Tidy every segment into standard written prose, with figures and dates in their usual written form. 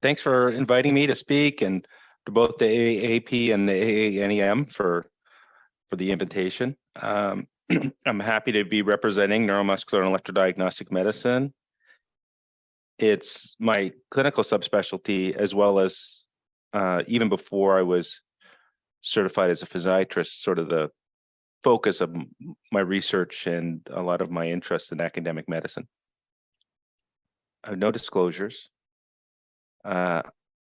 thanks for inviting me to speak, and to both the AAP and the AANEM for the invitation. I'm happy to be representing neuromuscular and electrodiagnostic medicine. It's my clinical subspecialty, as well as even before I was certified as a physiatrist, sort of the focus of my research and a lot of my interest in academic medicine. I have no disclosures.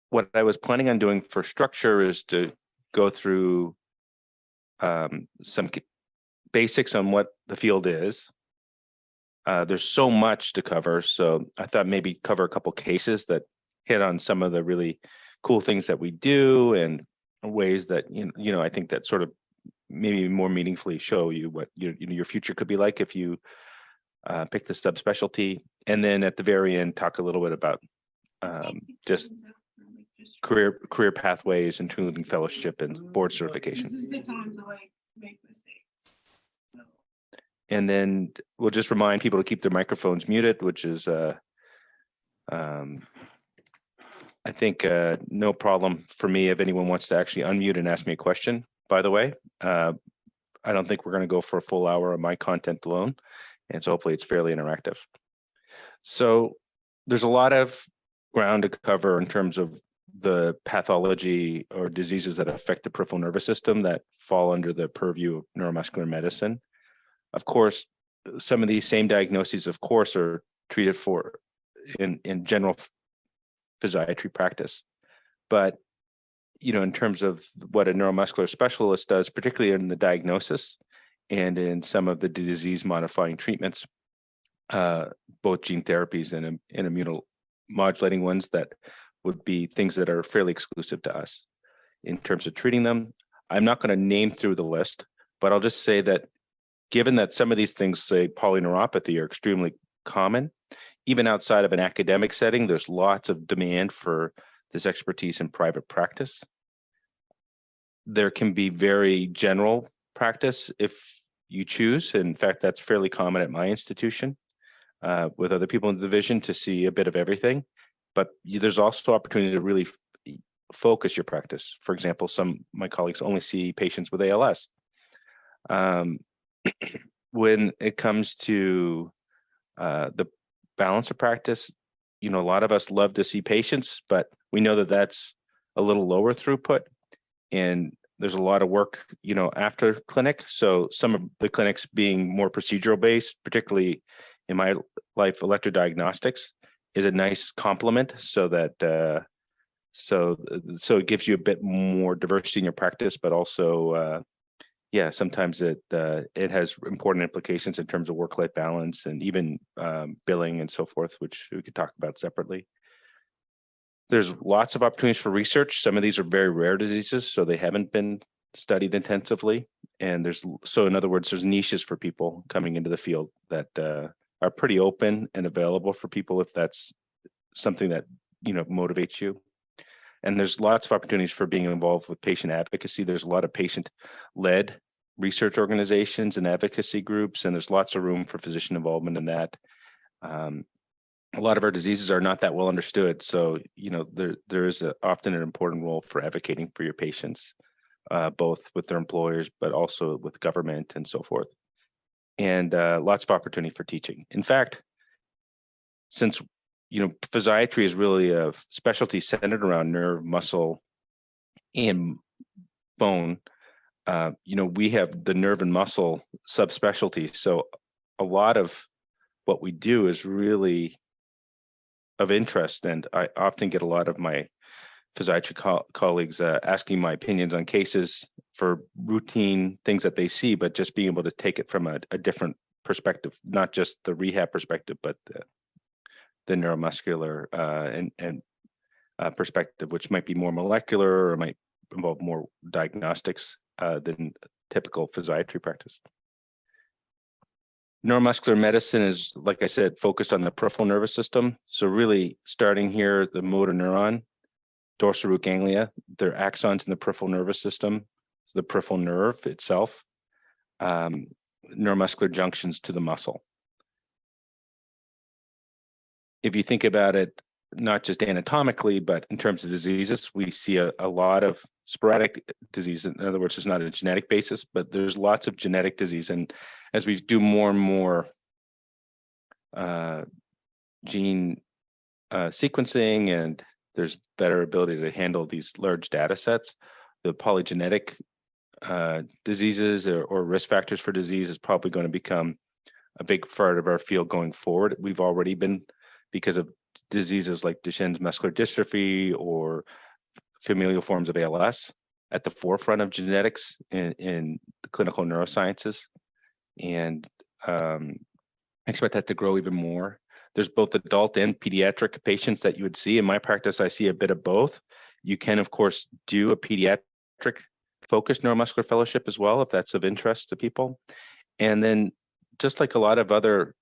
What I was planning on doing for structure is to go through some basics on what the field is. There's so much to cover, so I thought maybe cover a couple cases that hit on some of the really cool things that we do and ways that I think that sort of maybe more meaningfully show you what your future could be like if you pick the subspecialty. And then at the very end, talk a little bit about just career pathways, including fellowship and board certification. This is the time to make mistakes. So. And then we'll just remind people to keep their microphones muted, which is I think no problem for me if anyone wants to actually unmute and ask me a question. By the way, I don't think we're going to go for a full hour of my content alone, and so hopefully it's fairly interactive. So there's a lot of ground to cover in terms of the pathology or diseases that affect the peripheral nervous system that fall under the purview of neuromuscular medicine. Of course, some of these same diagnoses, of course, are treated for in general physiatry practice. But in terms of what a neuromuscular specialist does, particularly in the diagnosis and in some of the disease-modifying treatments, both gene therapies and immunomodulating ones that would be things that are fairly exclusive to us in terms of treating them. I'm not going to name through the list, but I'll just say that given that some of these things, say polyneuropathy, are extremely common, even outside of an academic setting, there's lots of demand for this expertise in private practice. There can be very general practice if you choose. In fact, that's fairly common at my institution with other people in the division to see a bit of everything. But there's also opportunity to really focus your practice. For example, some of my colleagues only see patients with ALS. When it comes to the balance of practice, a lot of us love to see patients, but we know that that's a little lower throughput, and there's a lot of work, after clinic. So some of the clinics being more procedural based, particularly in my life, electrodiagnostics is a nice complement, so that so it gives you a bit more diversity in your practice, but also sometimes it has important implications in terms of work-life balance and even billing and so forth, which we could talk about separately. There's lots of opportunities for research. Some of these are very rare diseases, so they haven't been studied intensively. And in other words, there's niches for people coming into the field that are pretty open and available for people if that's something that motivates you. And there's lots of opportunities for being involved with patient advocacy. There's a lot of patient-led research organizations and advocacy groups, and there's lots of room for physician involvement in that. A lot of our diseases are not that well understood, so there is often an important role for advocating for your patients, both with their employers, but also with government and so forth. And lots of opportunity for teaching. In fact, since physiatry is really a specialty centered around nerve, muscle, and bone, we have the nerve and muscle subspecialty. So a lot of what we do is really of interest, and I often get a lot of my physiatry colleagues asking my opinions on cases for routine things that they see, but just being able to take it from a different perspective, not just the rehab perspective, but the neuromuscular and perspective, which might be more molecular or might involve more diagnostics than typical physiatry practice. Neuromuscular medicine is, like I said, focused on the peripheral nervous system. So really starting here, the motor neuron, dorsal root ganglia, they're axons in the peripheral nervous system, the peripheral nerve itself, neuromuscular junctions to the muscle. If you think about it, not just anatomically, but in terms of diseases, we see a lot of sporadic disease. In other words, it's not a genetic basis, but there's lots of genetic disease. And as we do more and more gene sequencing, and there's better ability to handle these large data sets, the polygenetic diseases or risk factors for disease is probably going to become a big part of our field going forward. We've already been, because of diseases like Duchenne's muscular dystrophy or familial forms of ALS, at the forefront of genetics in the clinical neurosciences. And I expect that to grow even more. There's both adult and pediatric patients that you would see. In my practice, I see a bit of both. You can, of course, do a pediatric focused neuromuscular fellowship as well, if that's of interest to people. And then, just like a lot of other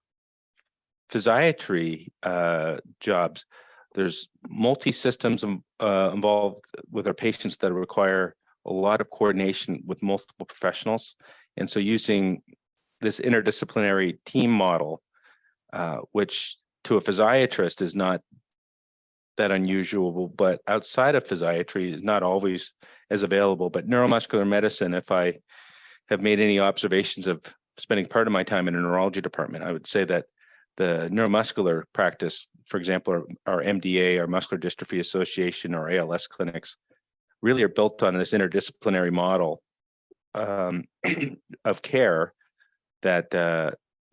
physiatry jobs, there's multi-systems involved with our patients that require a lot of coordination with multiple professionals. And so using this interdisciplinary team model, which to a physiatrist is not that unusual, but outside of physiatry is not always as available. But neuromuscular medicine, if I have made any observations of spending part of my time in a neurology department, I would say that the neuromuscular practice, for example, our MDA, our Muscular Dystrophy Association, or ALS clinics, really are built on this interdisciplinary model of care that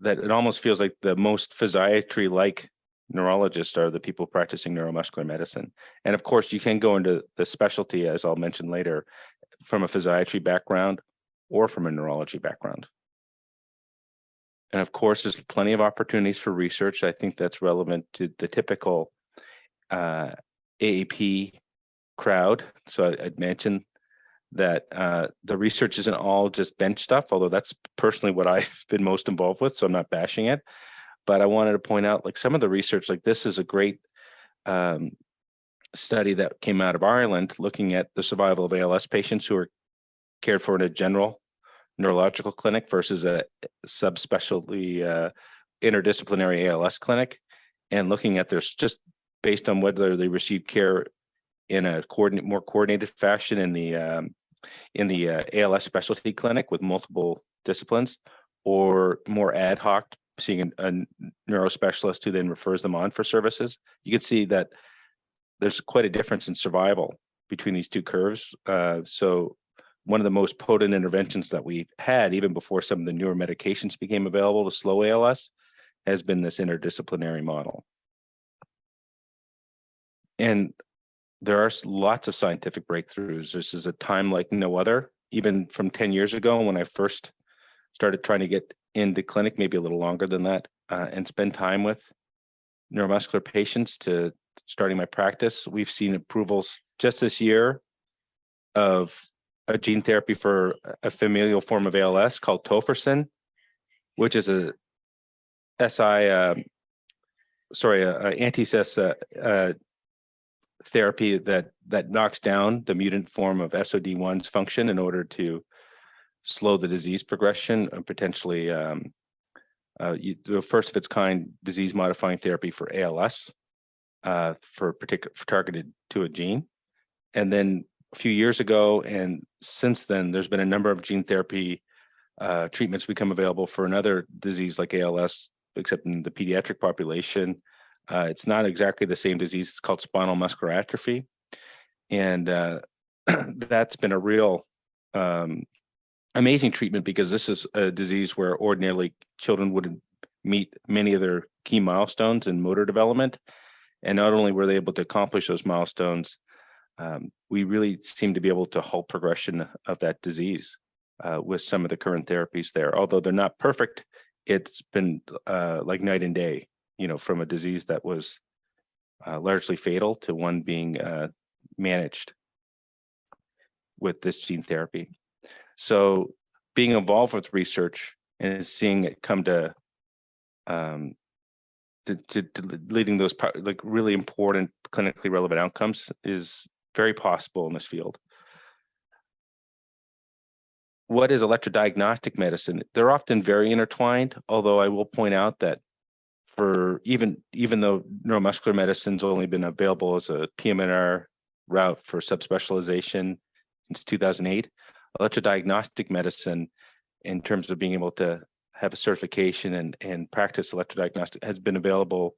it almost feels like the most physiatry-like neurologists are the people practicing neuromuscular medicine. And of course, you can go into the specialty, as I'll mention later, from a physiatry background or from a neurology background. And of course, there's plenty of opportunities for research. I think that's relevant to the typical AAP crowd. So I'd mention that the research isn't all just bench stuff, although that's personally what I've been most involved with, so I'm not bashing it. But I wanted to point out, like, some of the research, like this is a great study that came out of Ireland looking at the survival of ALS patients who are cared for in a general neurological clinic versus a subspecialty interdisciplinary ALS clinic, and looking at this just based on whether they received care in a more coordinated fashion in the ALS specialty clinic with multiple disciplines, or more ad hoc, seeing a neurospecialist who then refers them on for services. You can see that there's quite a difference in survival between these two curves. So one of the most potent interventions that we've had, even before some of the newer medications became available to slow ALS, has been this interdisciplinary model. And there are lots of scientific breakthroughs. This is a time like no other, even from 10 years ago when I first started trying to get into clinic, maybe a little longer than that, and spend time with neuromuscular patients to starting my practice. We've seen approvals just this year of a gene therapy for a familial form of ALS called tofersen, which is a anti-CIS therapy that knocks down the mutant form of SOD1's function in order to slow the disease progression and potentially the first of its kind disease modifying therapy for ALS for targeted to a gene. And then a few years ago, and since then, there's been a number of gene therapy treatments become available for another disease like ALS, except in the pediatric population. It's not exactly the same disease. It's called spinal muscular atrophy. And that's been a real amazing treatment, because this is a disease where ordinarily children wouldn't meet many of their key milestones in motor development. And not only were they able to accomplish those milestones, we really seem to be able to halt progression of that disease with some of the current therapies there. Although they're not perfect, it's been like night and day, from a disease that was largely fatal to one being managed with this gene therapy. So being involved with research and seeing it come to leading those like really important clinically relevant outcomes is very possible in this field. What is electrodiagnostic medicine? They're often very intertwined, although I will point out that for even though neuromuscular medicine's only been available as a PM&R route for subspecialization since 2008, electrodiagnostic medicine, in terms of being able to have a certification and practice electrodiagnostic, has been available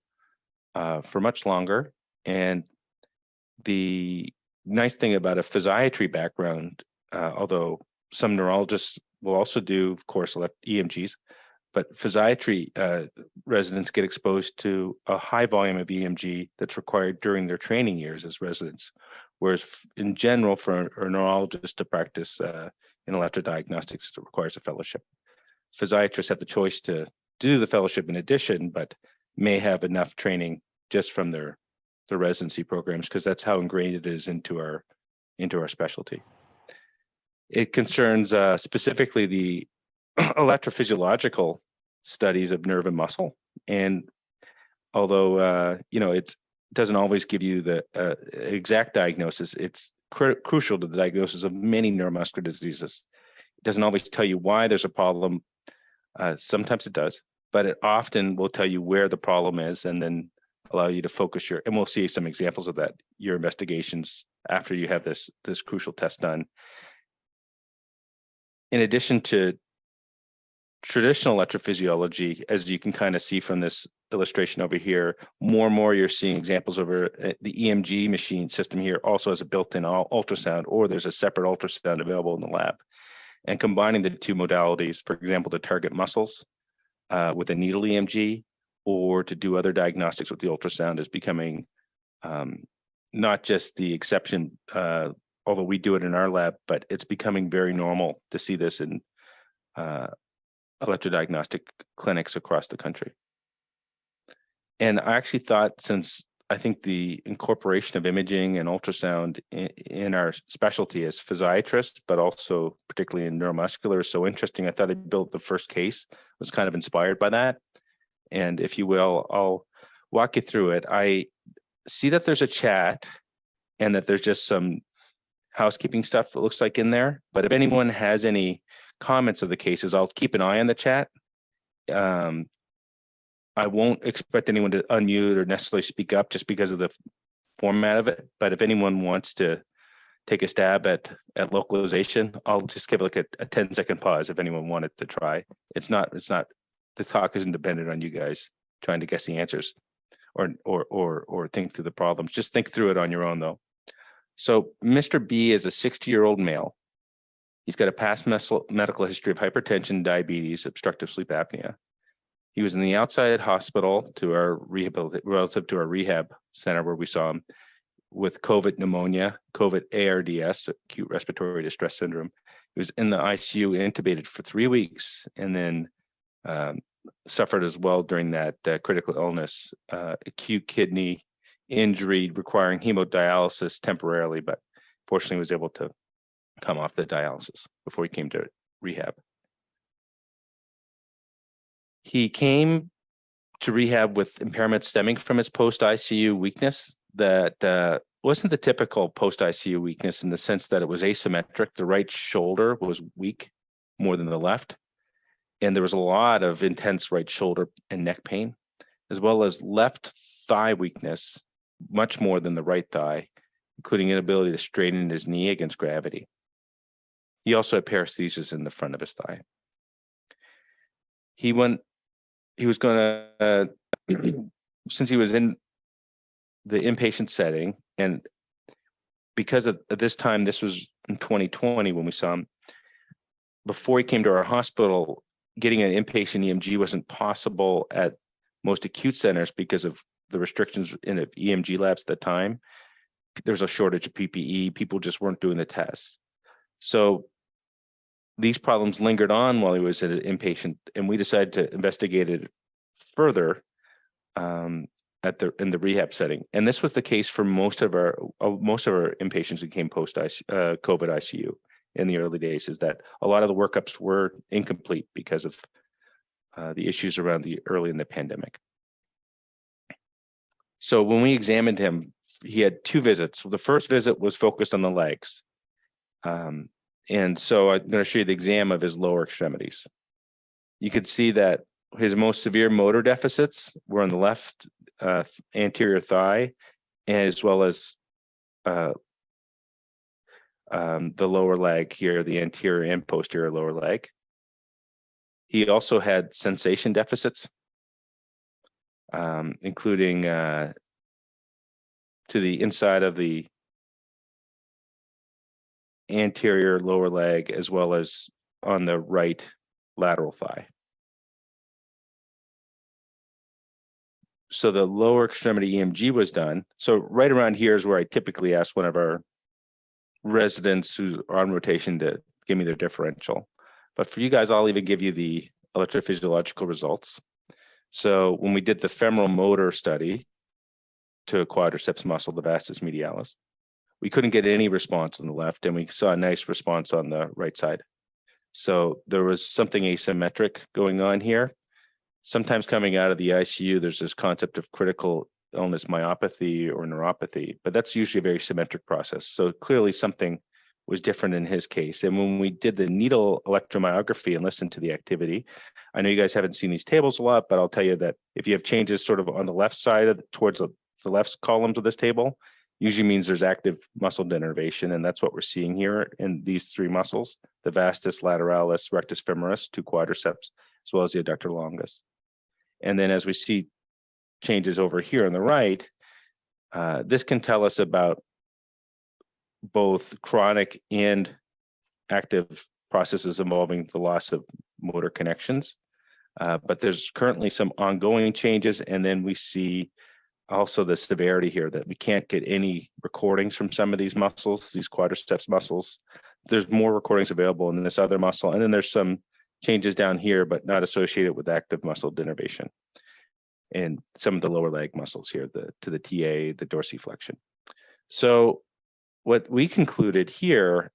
for much longer. And the nice thing about a physiatry background, although some neurologists will also do, of course, EMGs, but physiatry residents get exposed to a high volume of EMG that's required during their training years as residents. Whereas in general, for a neurologist to practice in electrodiagnostics, it requires a fellowship. Physiatrists have the choice to do the fellowship in addition, but may have enough training just from their residency programs, because that's how ingrained it is into our specialty. It concerns specifically the electrophysiological studies of nerve and muscle. And although, it doesn't always give you the exact diagnosis, it's crucial to the diagnosis of many neuromuscular diseases. It doesn't always tell you why there's a problem. Sometimes it does, but it often will tell you where the problem is and then allow you to focus and we'll see some examples of that, your investigations after you have this crucial test done. In addition to traditional electrophysiology, as you can kind of see from this illustration over here, more and more you're seeing examples over the EMG machine system here also has a built-in ultrasound, or there's a separate ultrasound available in the lab. And combining the two modalities, for example, to target muscles with a needle EMG, or to do other diagnostics with the ultrasound, is becoming not just the exception, although we do it in our lab, but it's becoming very normal to see this in electrodiagnostic clinics across the country. And I actually thought, since I think the incorporation of imaging and ultrasound in our specialty as physiatrists, but also particularly in neuromuscular, is so interesting, I thought I'd build the first case. Was kind of inspired by that. And if you will, I'll walk you through it. I see that there's a chat and that there's just some housekeeping stuff that looks like in there. But if anyone has any comments of the cases, I'll keep an eye on the chat. I won't expect anyone to unmute or necessarily speak up just because of the format of it. But if anyone wants to take a stab at localization, I'll just give like a 10-second pause if anyone wanted to try. It's not the talk isn't dependent on you guys trying to guess the answers or think through the problems. Just think through it on your own, though. So Mr. B is a 60-year-old male. He's got a past medical history of hypertension, diabetes, obstructive sleep apnea. He was in the outside hospital relative to our rehab center where we saw him with COVID pneumonia, COVID ARDS, acute respiratory distress syndrome. He was in the ICU, intubated for 3 weeks, and then suffered as well during that critical illness, acute kidney injury requiring hemodialysis temporarily, but fortunately was able to come off the dialysis before he came to rehab. He came to rehab with impairment stemming from his post-ICU weakness that wasn't the typical post-ICU weakness, in the sense that it was asymmetric. The right shoulder was weak more than the left. And there was a lot of intense right shoulder and neck pain, as well as left thigh weakness, much more than the right thigh, including inability to straighten his knee against gravity. He also had paresthesias in the front of his thigh. He was going to, since he was in the inpatient setting, and because of this time, this was in 2020 when we saw him, before he came to our hospital, getting an inpatient EMG wasn't possible at most acute centers because of the restrictions in the EMG labs at the time. There was a shortage of PPE. People just weren't doing the tests. So these problems lingered on while he was at an inpatient, and we decided to investigate it further in the rehab setting. And this was the case for most of our inpatients who came post COVID ICU in the early days, is that a lot of the workups were incomplete because of the issues around early in the pandemic. So when we examined him, he had 2 visits. The first visit was focused on the legs. And so I'm going to show you the exam of his lower extremities. You could see that his most severe motor deficits were on the left anterior thigh, as well as the lower leg here, the anterior and posterior lower leg. He also had sensation deficits, including to the inside of the anterior lower leg, as well as on the right lateral thigh. So the lower extremity EMG was done. So right around here is where I typically ask one of our residents who are on rotation to give me their differential. But for you guys, I'll even give you the electrophysiological results. So when we did the femoral motor study to a quadriceps muscle, the vastus medialis, we couldn't get any response on the left, and we saw a nice response on the right side. So there was something asymmetric going on here. Sometimes coming out of the ICU, there's this concept of critical illness myopathy or neuropathy, but that's usually a very symmetric process. So clearly something was different in his case. And when we did the needle electromyography and listened to the activity, I know you guys haven't seen these tables a lot, but I'll tell you that if you have changes sort of on the left side towards the left columns of this table, usually means there's active muscle denervation. And that's what we're seeing here in these three muscles, the vastus lateralis, rectus femoris, two quadriceps, as well as the adductor longus. And then as we see changes over here on the right, this can tell us about both chronic and active processes involving the loss of motor connections. But there's currently some ongoing changes. And then we see also the severity here that we can't get any recordings from some of these muscles, these quadriceps muscles. There's more recordings available in this other muscle. And then there's some changes down here, but not associated with active muscle denervation. And some of the lower leg muscles here, to the TA, the dorsiflexion. So what we concluded here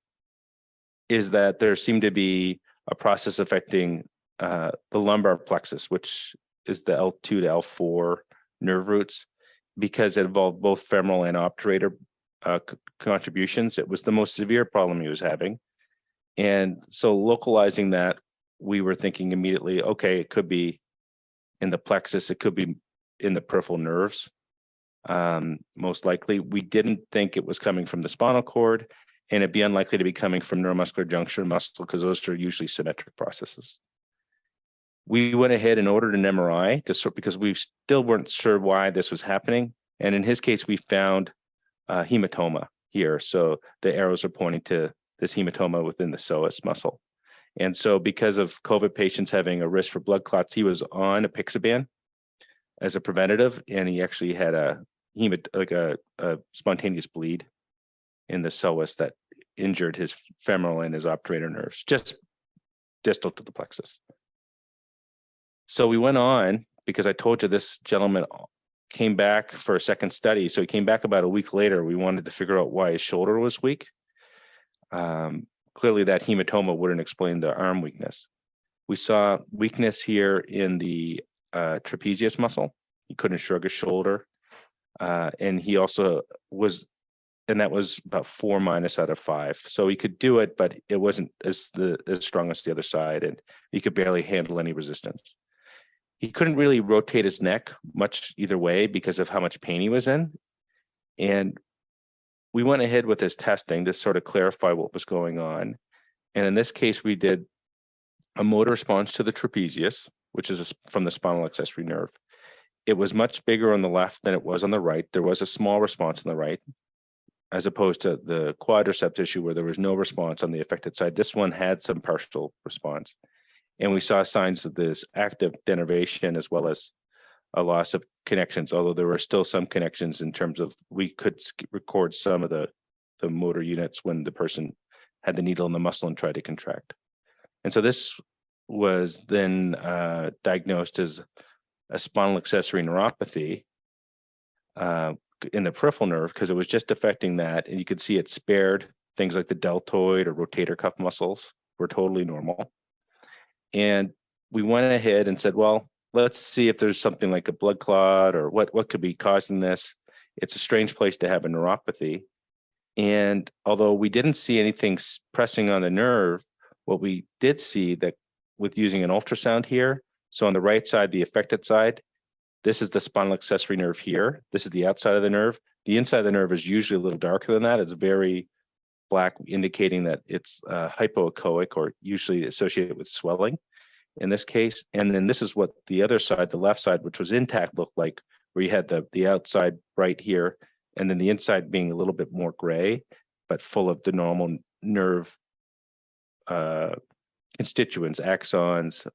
is that there seemed to be a process affecting the lumbar plexus, which is the L2 to L4 nerve roots, because it involved both femoral and obturator contributions. It was the most severe problem he was having. And so localizing that, we were thinking immediately, okay, it could be in the plexus, it could be in the peripheral nerves. Most likely, we didn't think it was coming from the spinal cord, and it'd be unlikely to be coming from neuromuscular junction muscle, because those are usually symmetric processes. We went ahead and ordered an MRI because we still weren't sure why this was happening. And in his case, we found hematoma here. So the arrows are pointing to this hematoma within the psoas muscle. And so because of COVID patients having a risk for blood clots, he was on apixaban as a preventative, and he actually had a spontaneous bleed in the psoas that injured his femoral and his obturator nerves, just distal to the plexus. So we went on, because I told you this gentleman came back for a second study. So he came back about a week later. We wanted to figure out why his shoulder was weak. Clearly that hematoma wouldn't explain the arm weakness. We saw weakness here in the trapezius muscle. He couldn't shrug his shoulder. And he also was, and that was about 4 minus out of 5. So he could do it, but it wasn't as strong as the other side, and he could barely handle any resistance. He couldn't really rotate his neck much either way because of how much pain he was in. And we went ahead with his testing to sort of clarify what was going on. And in this case, we did a motor response to the trapezius, which is from the spinal accessory nerve. It was much bigger on the left than it was on the right. There was a small response on the right, as opposed to the quadricep tissue where there was no response on the affected side. This one had some partial response. And we saw signs of this active denervation as well as a loss of connections, although there were still some connections in terms of we could record some of the motor units when the person had the needle in the muscle and tried to contract. And so this was then diagnosed as a spinal accessory neuropathy in the peripheral nerve, because it was just affecting that. And you could see it spared things like the deltoid or rotator cuff muscles were totally normal. And we went ahead and said, well, let's see if there's something like a blood clot or what could be causing this. It's a strange place to have a neuropathy. And although we didn't see anything pressing on the nerve, what we did see that with using an ultrasound here So on the right side, the affected side, this is the spinal accessory nerve here. This is the outside of the nerve. The inside of the nerve is usually a little darker than that. It's very black, indicating that it's hypoechoic or usually associated with swelling in this case. And then this is what the other side, the left side, which was intact, looked like, where you had the outside bright here, and then the inside being a little bit more gray, but full of the normal nerve constituents, axons,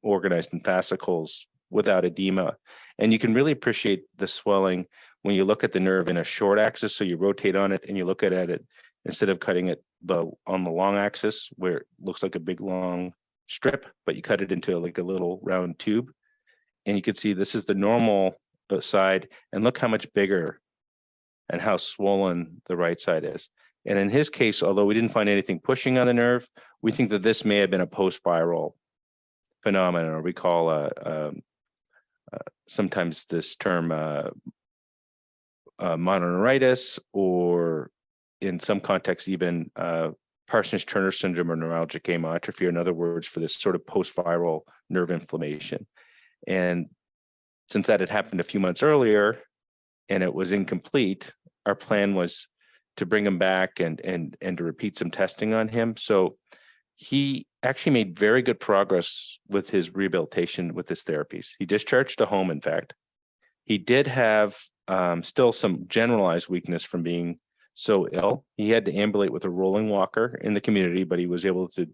organized in fascicles without edema. And you can really appreciate the swelling when you look at the nerve in a short axis. So you rotate on it and you look at it instead of cutting it on the long axis where it looks like a big long strip, but you cut it into like a little round tube. And you can see this is the normal side, and look how much bigger and how swollen the right side is. And in his case, although we didn't find anything pushing on the nerve, we think that this may have been a post-viral phenomenon, or we call sometimes this term mononeuritis, or in some contexts even Parsonage-Turner syndrome or neuralgic amyotrophy, or in other words, for this sort of post-viral nerve inflammation. And since that had happened a few months earlier and it was incomplete, our plan was to bring him back and to repeat some testing on him. So he actually made very good progress with his rehabilitation with his therapies. He discharged to home, in fact. He did have still some generalized weakness from being so ill. He had to ambulate with a rolling walker in the community, but he was able to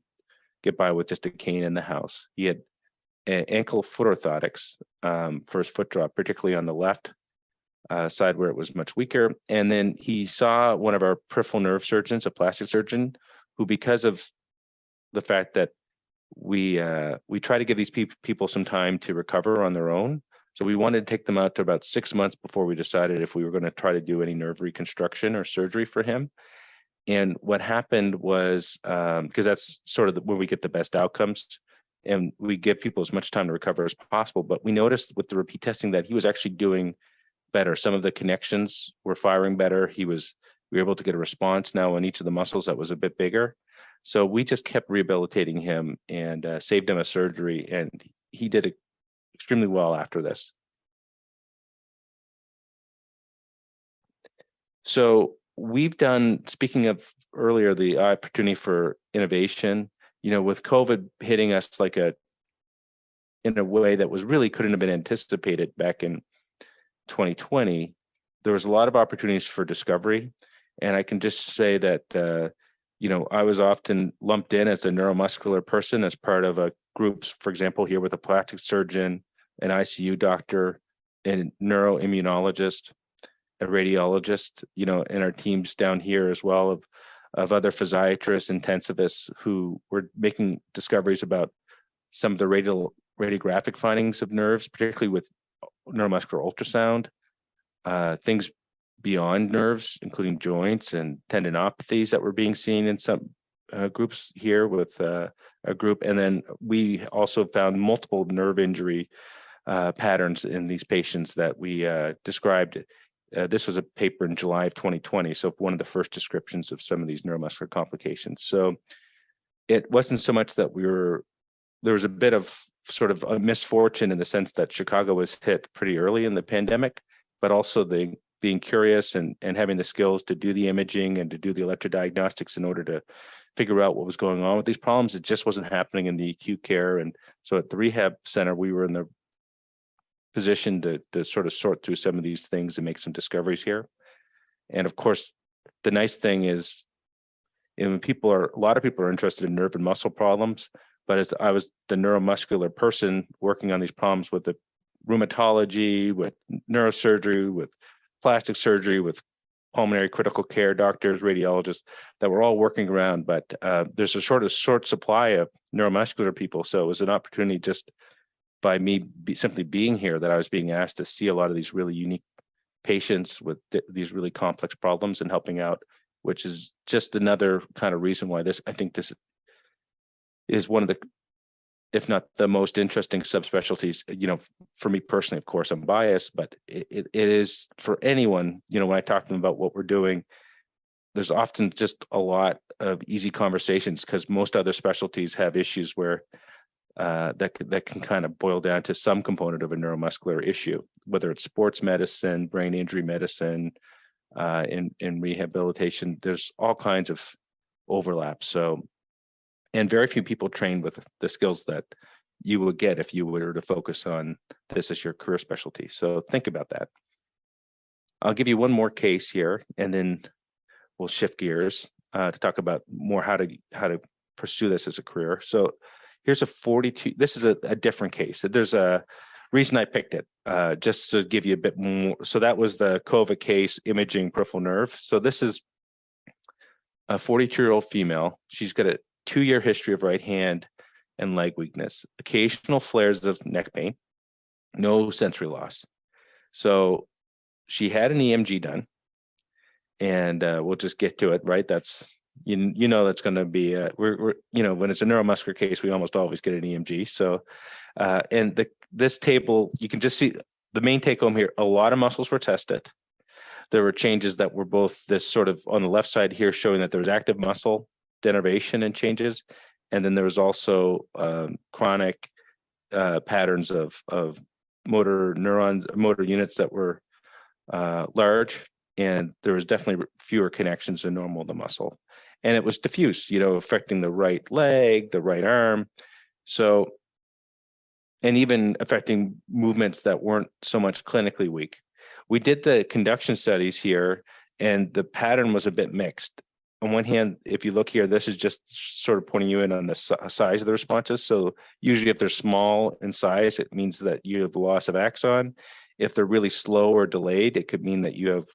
get by with just a cane in the house. He had ankle foot orthotics for his foot drop, particularly on the left side where it was much weaker. And then he saw one of our peripheral nerve surgeons, a plastic surgeon, who, because of the fact that we try to give these people some time to recover on their own. So we wanted to take them out to about 6 months before we decided if we were going to try to do any nerve reconstruction or surgery for him. And what happened was, because that's sort of where we get the best outcomes, and we give people as much time to recover as possible. But we noticed with the repeat testing that he was actually doing better. Some of the connections were firing better. We were able to get a response now on each of the muscles that was a bit bigger. So we just kept rehabilitating him and saved him a surgery, and he did extremely well after this. So we've done, speaking of earlier, the opportunity for innovation, with COVID hitting us in a way that was really couldn't have been anticipated back in 2020, there was a lot of opportunities for discovery. And I can just say that, I was often lumped in as a neuromuscular person as part of a groups, for example, here with a plastic surgeon, an ICU doctor, a neuroimmunologist, a radiologist, and our teams down here as well of other physiatrists, intensivists who were making discoveries about some of the radiographic findings of nerves, particularly with neuromuscular ultrasound, things beyond nerves, including joints and tendinopathies that were being seen in some groups here with a group. And then we also found multiple nerve injury patterns in these patients that we described. This was a paper in July of 2020. So one of the first descriptions of some of these neuromuscular complications. So it wasn't so much that there was a bit of sort of a misfortune in the sense that Chicago was hit pretty early in the pandemic, but also the being curious and having the skills to do the imaging and to do the electrodiagnostics in order to figure out what was going on with these problems. It just wasn't happening in the acute care. And so at the rehab center, we were in the position to sort of sort through some of these things and make some discoveries here. And of course, the nice thing is, a lot of people are interested in nerve and muscle problems, but as I was the neuromuscular person working on these problems with the rheumatology, with neurosurgery, with plastic surgery, with pulmonary critical care doctors, radiologists that were all working around, but there's a short supply of neuromuscular people. So it was an opportunity just by me simply being here that I was being asked to see a lot of these really unique patients with these really complex problems and helping out, which is just another kind of reason why I think this is one of the, if not the most interesting subspecialties, for me personally. Of course, I'm biased, but it is for anyone, when I talk to them about what we're doing, there's often just a lot of easy conversations because most other specialties have issues where that can kind of boil down to some component of a neuromuscular issue, whether it's sports medicine, brain injury medicine, in rehabilitation. There's all kinds of overlap. So, and very few people train with the skills that you would get if you were to focus on this as your career specialty. So think about that. I'll give you one more case here, and then we'll shift gears to talk about more how to pursue this as a career. So here's a 42. This is a different case. There's a reason I picked it, just to give you a bit more. So that was the COVID case, imaging peripheral nerve. So this is a 42-year-old female. She's got a 2-year history of right hand and leg weakness, occasional flares of neck pain, no sensory loss. So she had an EMG done, and we'll just get to it, right? That's that's going to be we're when it's a neuromuscular case, we almost always get an EMG. So and this table, you can just see the main take home here. A lot of muscles were tested. There were changes that were both this sort of on the left side here showing that there was active muscle denervation and changes, and then there was also chronic patterns of motor neurons, motor units that were large, and there was definitely fewer connections than normal to muscle. And it was diffuse, affecting the right leg, the right arm. So, and even affecting movements that weren't so much clinically weak. We did the conduction studies here, and the pattern was a bit mixed. On one hand, if you look here, this is just sort of pointing you in on the size of the responses. So usually if they're small in size, it means that you have loss of axon. If they're really slow or delayed, it could mean that you have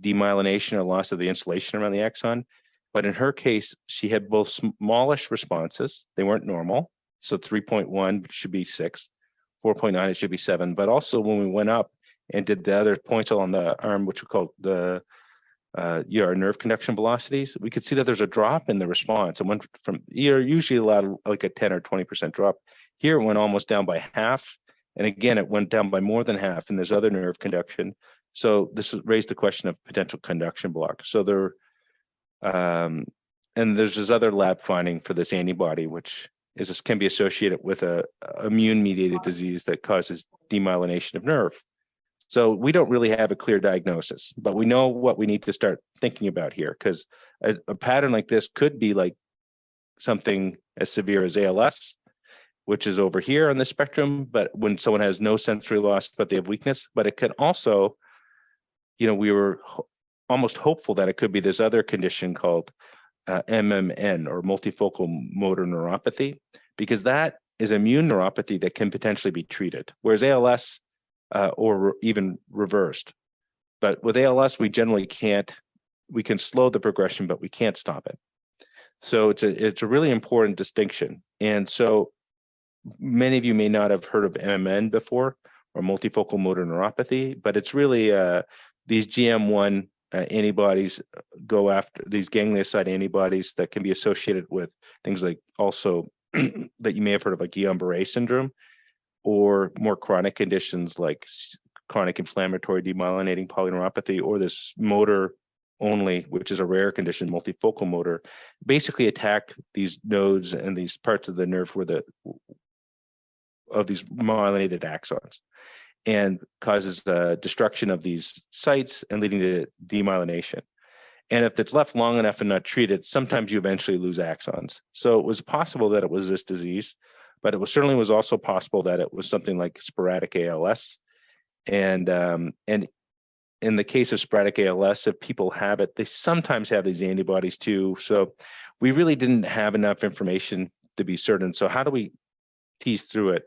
demyelination or loss of the insulation around the axon. But in her case, she had both smallish responses. They weren't normal. So 3.1 should be 6, 4.9, it should be 7. But also when we went up and did the other points on the arm, which we call the our nerve conduction velocities, we could see that there's a drop in the response. It went from, you're usually allowed like a 10 or 20% drop. Here it went almost down by half. And again, it went down by more than half, and there's other nerve conduction. So this raised the question of potential conduction block. So there, and there's this other lab finding for this antibody, which can be associated with a immune-mediated disease that causes demyelination of nerve. So we don't really have a clear diagnosis, but we know what we need to start thinking about here, because a pattern like this could be like something as severe as ALS, which is over here on the spectrum, but when someone has no sensory loss, but they have weakness. But it could also, we were almost hopeful that it could be this other condition called MMN, or multifocal motor neuropathy, because that is immune neuropathy that can potentially be treated, whereas ALS or even reversed. But with ALS, we generally can't. We can slow the progression, but we can't stop it. So it's a really important distinction. And so many of you may not have heard of MMN before, or multifocal motor neuropathy, but it's really these GM1 antibodies go after these ganglioside antibodies that can be associated with things like also that you may have heard of, like Guillain-Barré syndrome, or more chronic conditions like chronic inflammatory demyelinating polyneuropathy, or this motor only, which is a rare condition, multifocal motor, basically attack these nodes and these parts of the nerve where of these myelinated axons, and causes destruction of these sites and leading to demyelination. And if it's left long enough and not treated, sometimes you eventually lose axons. So it was possible that it was this disease, but it certainly was also possible that it was something like sporadic ALS. And in the case of sporadic ALS, if people have it, they sometimes have these antibodies too. So we really didn't have enough information to be certain. So how do we tease through it?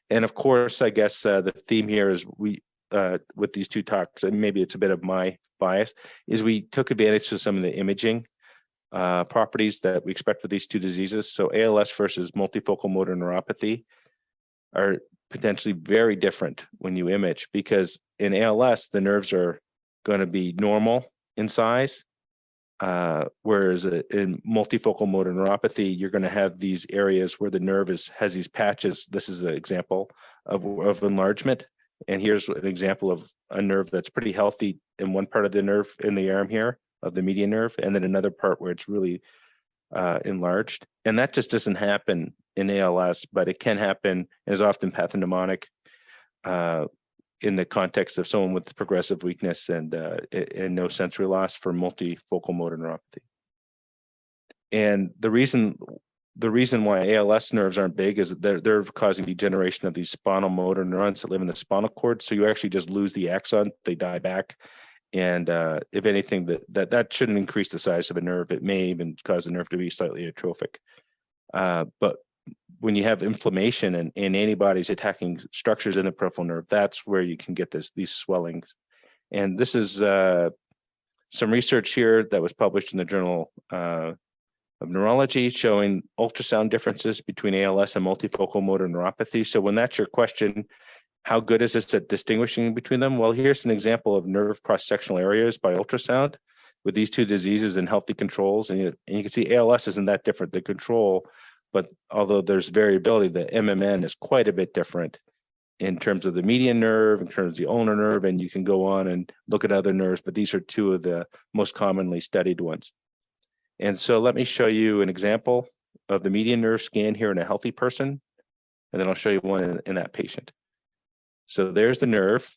And of course, I guess the theme here is with these two talks, and maybe it's a bit of my bias, is we took advantage of some of the imaging properties that we expect with these two diseases. So ALS versus multifocal motor neuropathy are potentially very different when you image, because in ALS, the nerves are going to be normal in size, whereas in multifocal motor neuropathy, you're going to have these areas where the nerve has these patches. This is the example of enlargement. And here's an example of a nerve that's pretty healthy in one part of the nerve in the arm here of the median nerve, and then another part where it's really enlarged. And that just doesn't happen in ALS, but it can happen and is often pathognomonic in the context of someone with progressive weakness and no sensory loss for multifocal motor neuropathy. And the reason why ALS nerves aren't big is that they're causing degeneration of these spinal motor neurons that live in the spinal cord. So you actually just lose the axon; they die back. And if anything, that shouldn't increase the size of a nerve. It may even cause the nerve to be slightly atrophic. But when you have inflammation and antibodies attacking structures in the peripheral nerve, that's where you can get these swellings. And this is some research here that was published in the Journal of Neurology showing ultrasound differences between ALS and multifocal motor neuropathy. So when that's your question, how good is this at distinguishing between them? Well, here's an example of nerve cross-sectional areas by ultrasound with these two diseases in healthy controls. And you can see ALS isn't that different than control, but although there's variability, the MMN is quite a bit different in terms of the median nerve, in terms of the ulnar nerve, and you can go on and look at other nerves, but these are two of the most commonly studied ones. And so let me show you an example of the median nerve scan here in a healthy person, and then I'll show you one in that patient. So there's the nerve.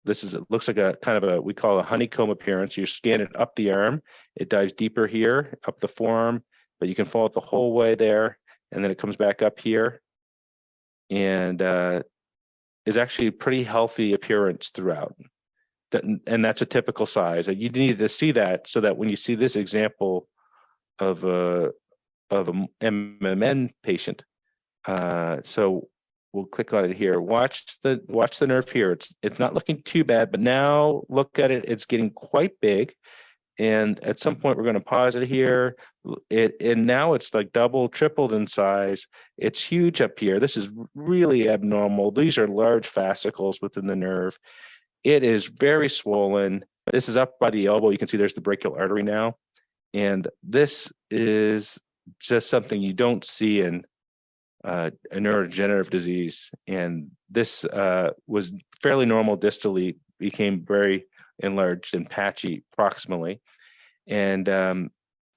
It looks like a kind of we call a honeycomb appearance. You scan it up the arm. It dives deeper here, up the forearm, but you can follow it the whole way there. And then it comes back up here. And is actually a pretty healthy appearance throughout. And that's a typical size. And you need to see that so that when you see this example of a MMN patient, so we'll click on it here. Watch the nerve here. It's not looking too bad, but now look at it. It's getting quite big. And at some point we're going to pause it here. And now it's like double, tripled in size. It's huge up here. This is really abnormal. These are large fascicles within the nerve. It is very swollen. This is up by the elbow. You can see there's the brachial artery now. And this is just something you don't see in a neurodegenerative disease. And this was fairly normal distally, became very enlarged and patchy proximally. And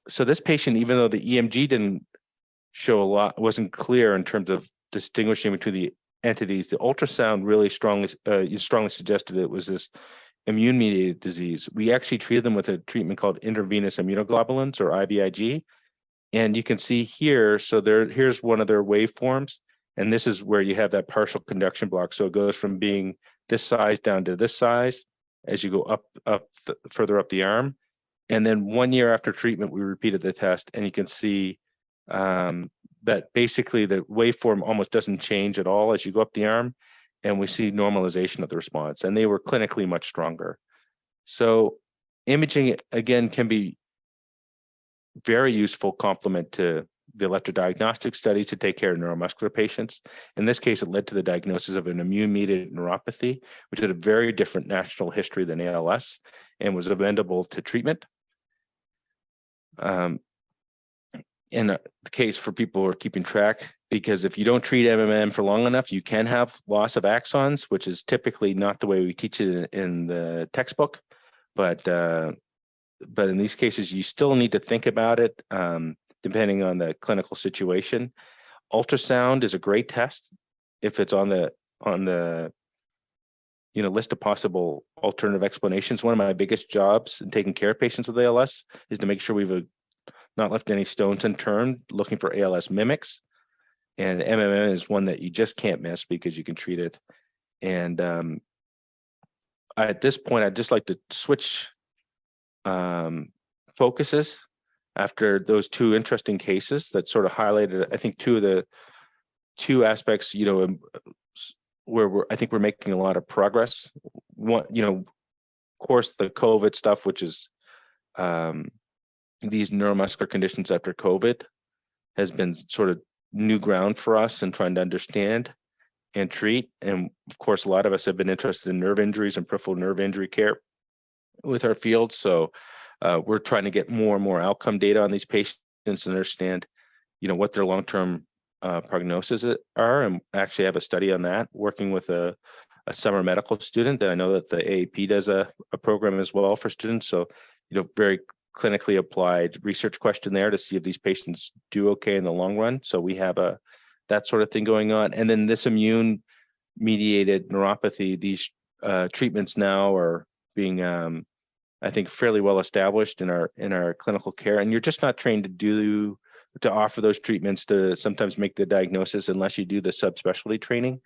so this patient, even though the EMG didn't show a lot, wasn't clear in terms of distinguishing between the entities, the ultrasound really strongly suggested it was this immune-mediated disease. We actually treated them with a treatment called intravenous immunoglobulins, or IVIG. And you can see here, so here's one of their waveforms, and this is where you have that partial conduction block. So it goes from being this size down to this size as you go further up the arm. And then 1 year after treatment, we repeated the test, and you can see that basically the waveform almost doesn't change at all as you go up the arm, and we see normalization of the response, and they were clinically much stronger. So imaging, again, can be very useful complement to the electrodiagnostic studies to take care of neuromuscular patients. In this case, it led to the diagnosis of an immune-mediated neuropathy, which had a very different national history than ALS and was amenable to treatment. In the case for people who are keeping track, because if you don't treat MMN for long enough, you can have loss of axons, which is typically not the way we teach it in the textbook. But in these cases, you still need to think about it, depending on the clinical situation. Ultrasound is a great test if it's on the list of possible alternative explanations. One of my biggest jobs in taking care of patients with ALS is to make sure we've not left any stones unturned, looking for ALS mimics. And MMN is one that you just can't miss because you can treat it. And at this point, I'd just like to switch focuses after those two interesting cases that sort of highlighted, I think, two aspects, where I think we're making a lot of progress. One, of course, the COVID stuff, which is these neuromuscular conditions after COVID, has been sort of new ground for us in trying to understand and treat. And of course, a lot of us have been interested in nerve injuries and peripheral nerve injury care with our field. So we're trying to get more and more outcome data on these patients and understand, what their long-term prognosis are, and actually have a study on that, working with a summer medical student. And I know that the AAP does a program as well for students. So, very clinically applied research questionnaire to see if these patients do okay in the long run. So we have that sort of thing going on. And then this immune mediated neuropathy, these treatments now are being, I think, fairly well established in our clinical care. And you're just not trained to offer those treatments, to sometimes make the diagnosis, unless you do the subspecialty training.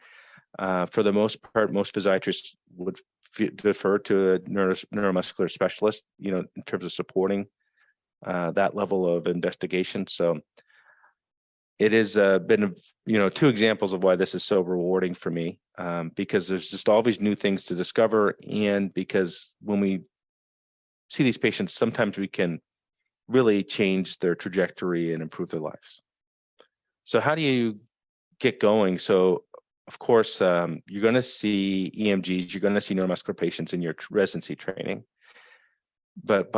For the most part, most physiatrists would defer to a neuromuscular specialist, in terms of supporting that level of investigation. So it has been, two examples of why this is so rewarding for me, because there's just always new things to discover. And because when we see these patients, sometimes we can really change their trajectory and improve their lives. So how do you get going? So of course, you're going to see EMGs, you're going to see neuromuscular patients in your residency training. But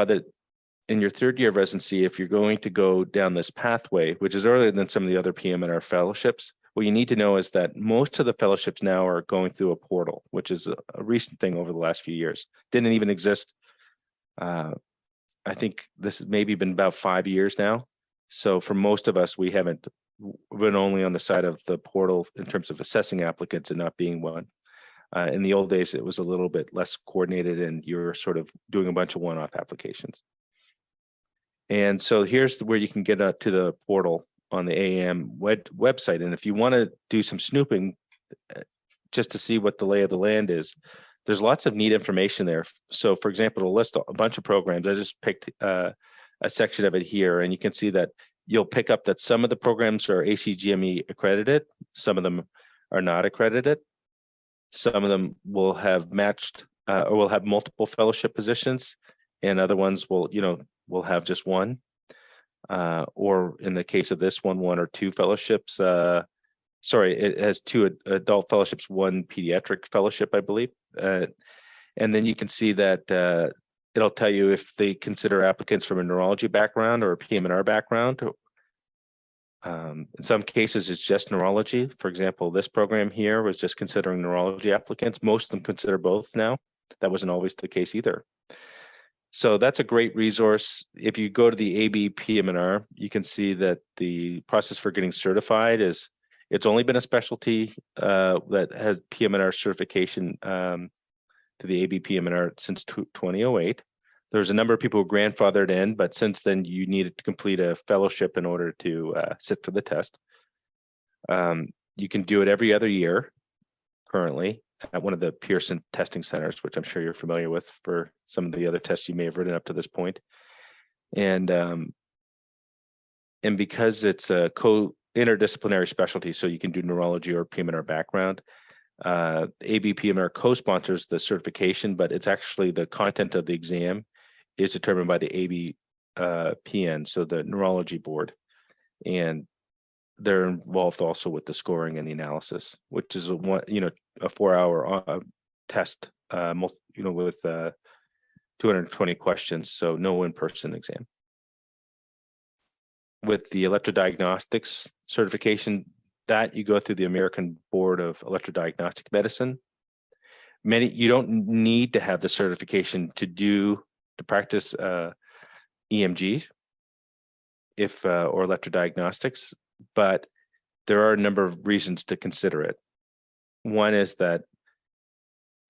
in your third year of residency, if you're going to go down this pathway, which is earlier than some of the other PM&R fellowships, what you need to know is that most of the fellowships now are going through a portal, which is a recent thing over the last few years. Didn't even exist. I think this has maybe been about 5 years now. So for most of us, we haven't been only on the side of the portal in terms of assessing applicants and not being one. In the old days, it was a little bit less coordinated, and you're sort of doing a bunch of one-off applications. And so here's where you can get up to the portal on the AAM website. And if you want to do some snooping just to see what the lay of the land is, there's lots of neat information there. So for example, it'll list a bunch of programs. I just picked a section of it here, and you can see that you'll pick up that some of the programs are ACGME accredited, some of them are not accredited. Some of them will have matched or will have multiple fellowship positions, and other ones will have just one. Or in the case of this one or two fellowships. It has 2 adult fellowships, 1 pediatric fellowship, I believe. And then you can see that it'll tell you if they consider applicants from a neurology background or a PM&R background. In some cases, it's just neurology. For example, this program here was just considering neurology applicants. Most of them consider both now. That wasn't always the case either. So that's a great resource. If you go to the AB PM&R, you can see that the process for getting certified it's only been a specialty that has PM&R certification to the AB PM&R since 2008. There's a number of people who grandfathered in, but since then you needed to complete a fellowship in order to sit for the test. You can do it every other year currently at one of the Pearson testing centers, which I'm sure you're familiar with for some of the other tests you may have written up to this point. And because it's a interdisciplinary specialty, so you can do neurology or PM&R background, AB PM&R co-sponsors the certification, but it's actually the content of the exam is determined by the AB PN, so the neurology board. And they're involved also with the scoring and the analysis, which is a 4-hour test, with 220 questions, so no in-person exam. With the electrodiagnostics certification, that you go through the American Board of Electrodiagnostic Medicine. You don't need to have the certification to practice EMG or electrodiagnostics, but there are a number of reasons to consider it. One is that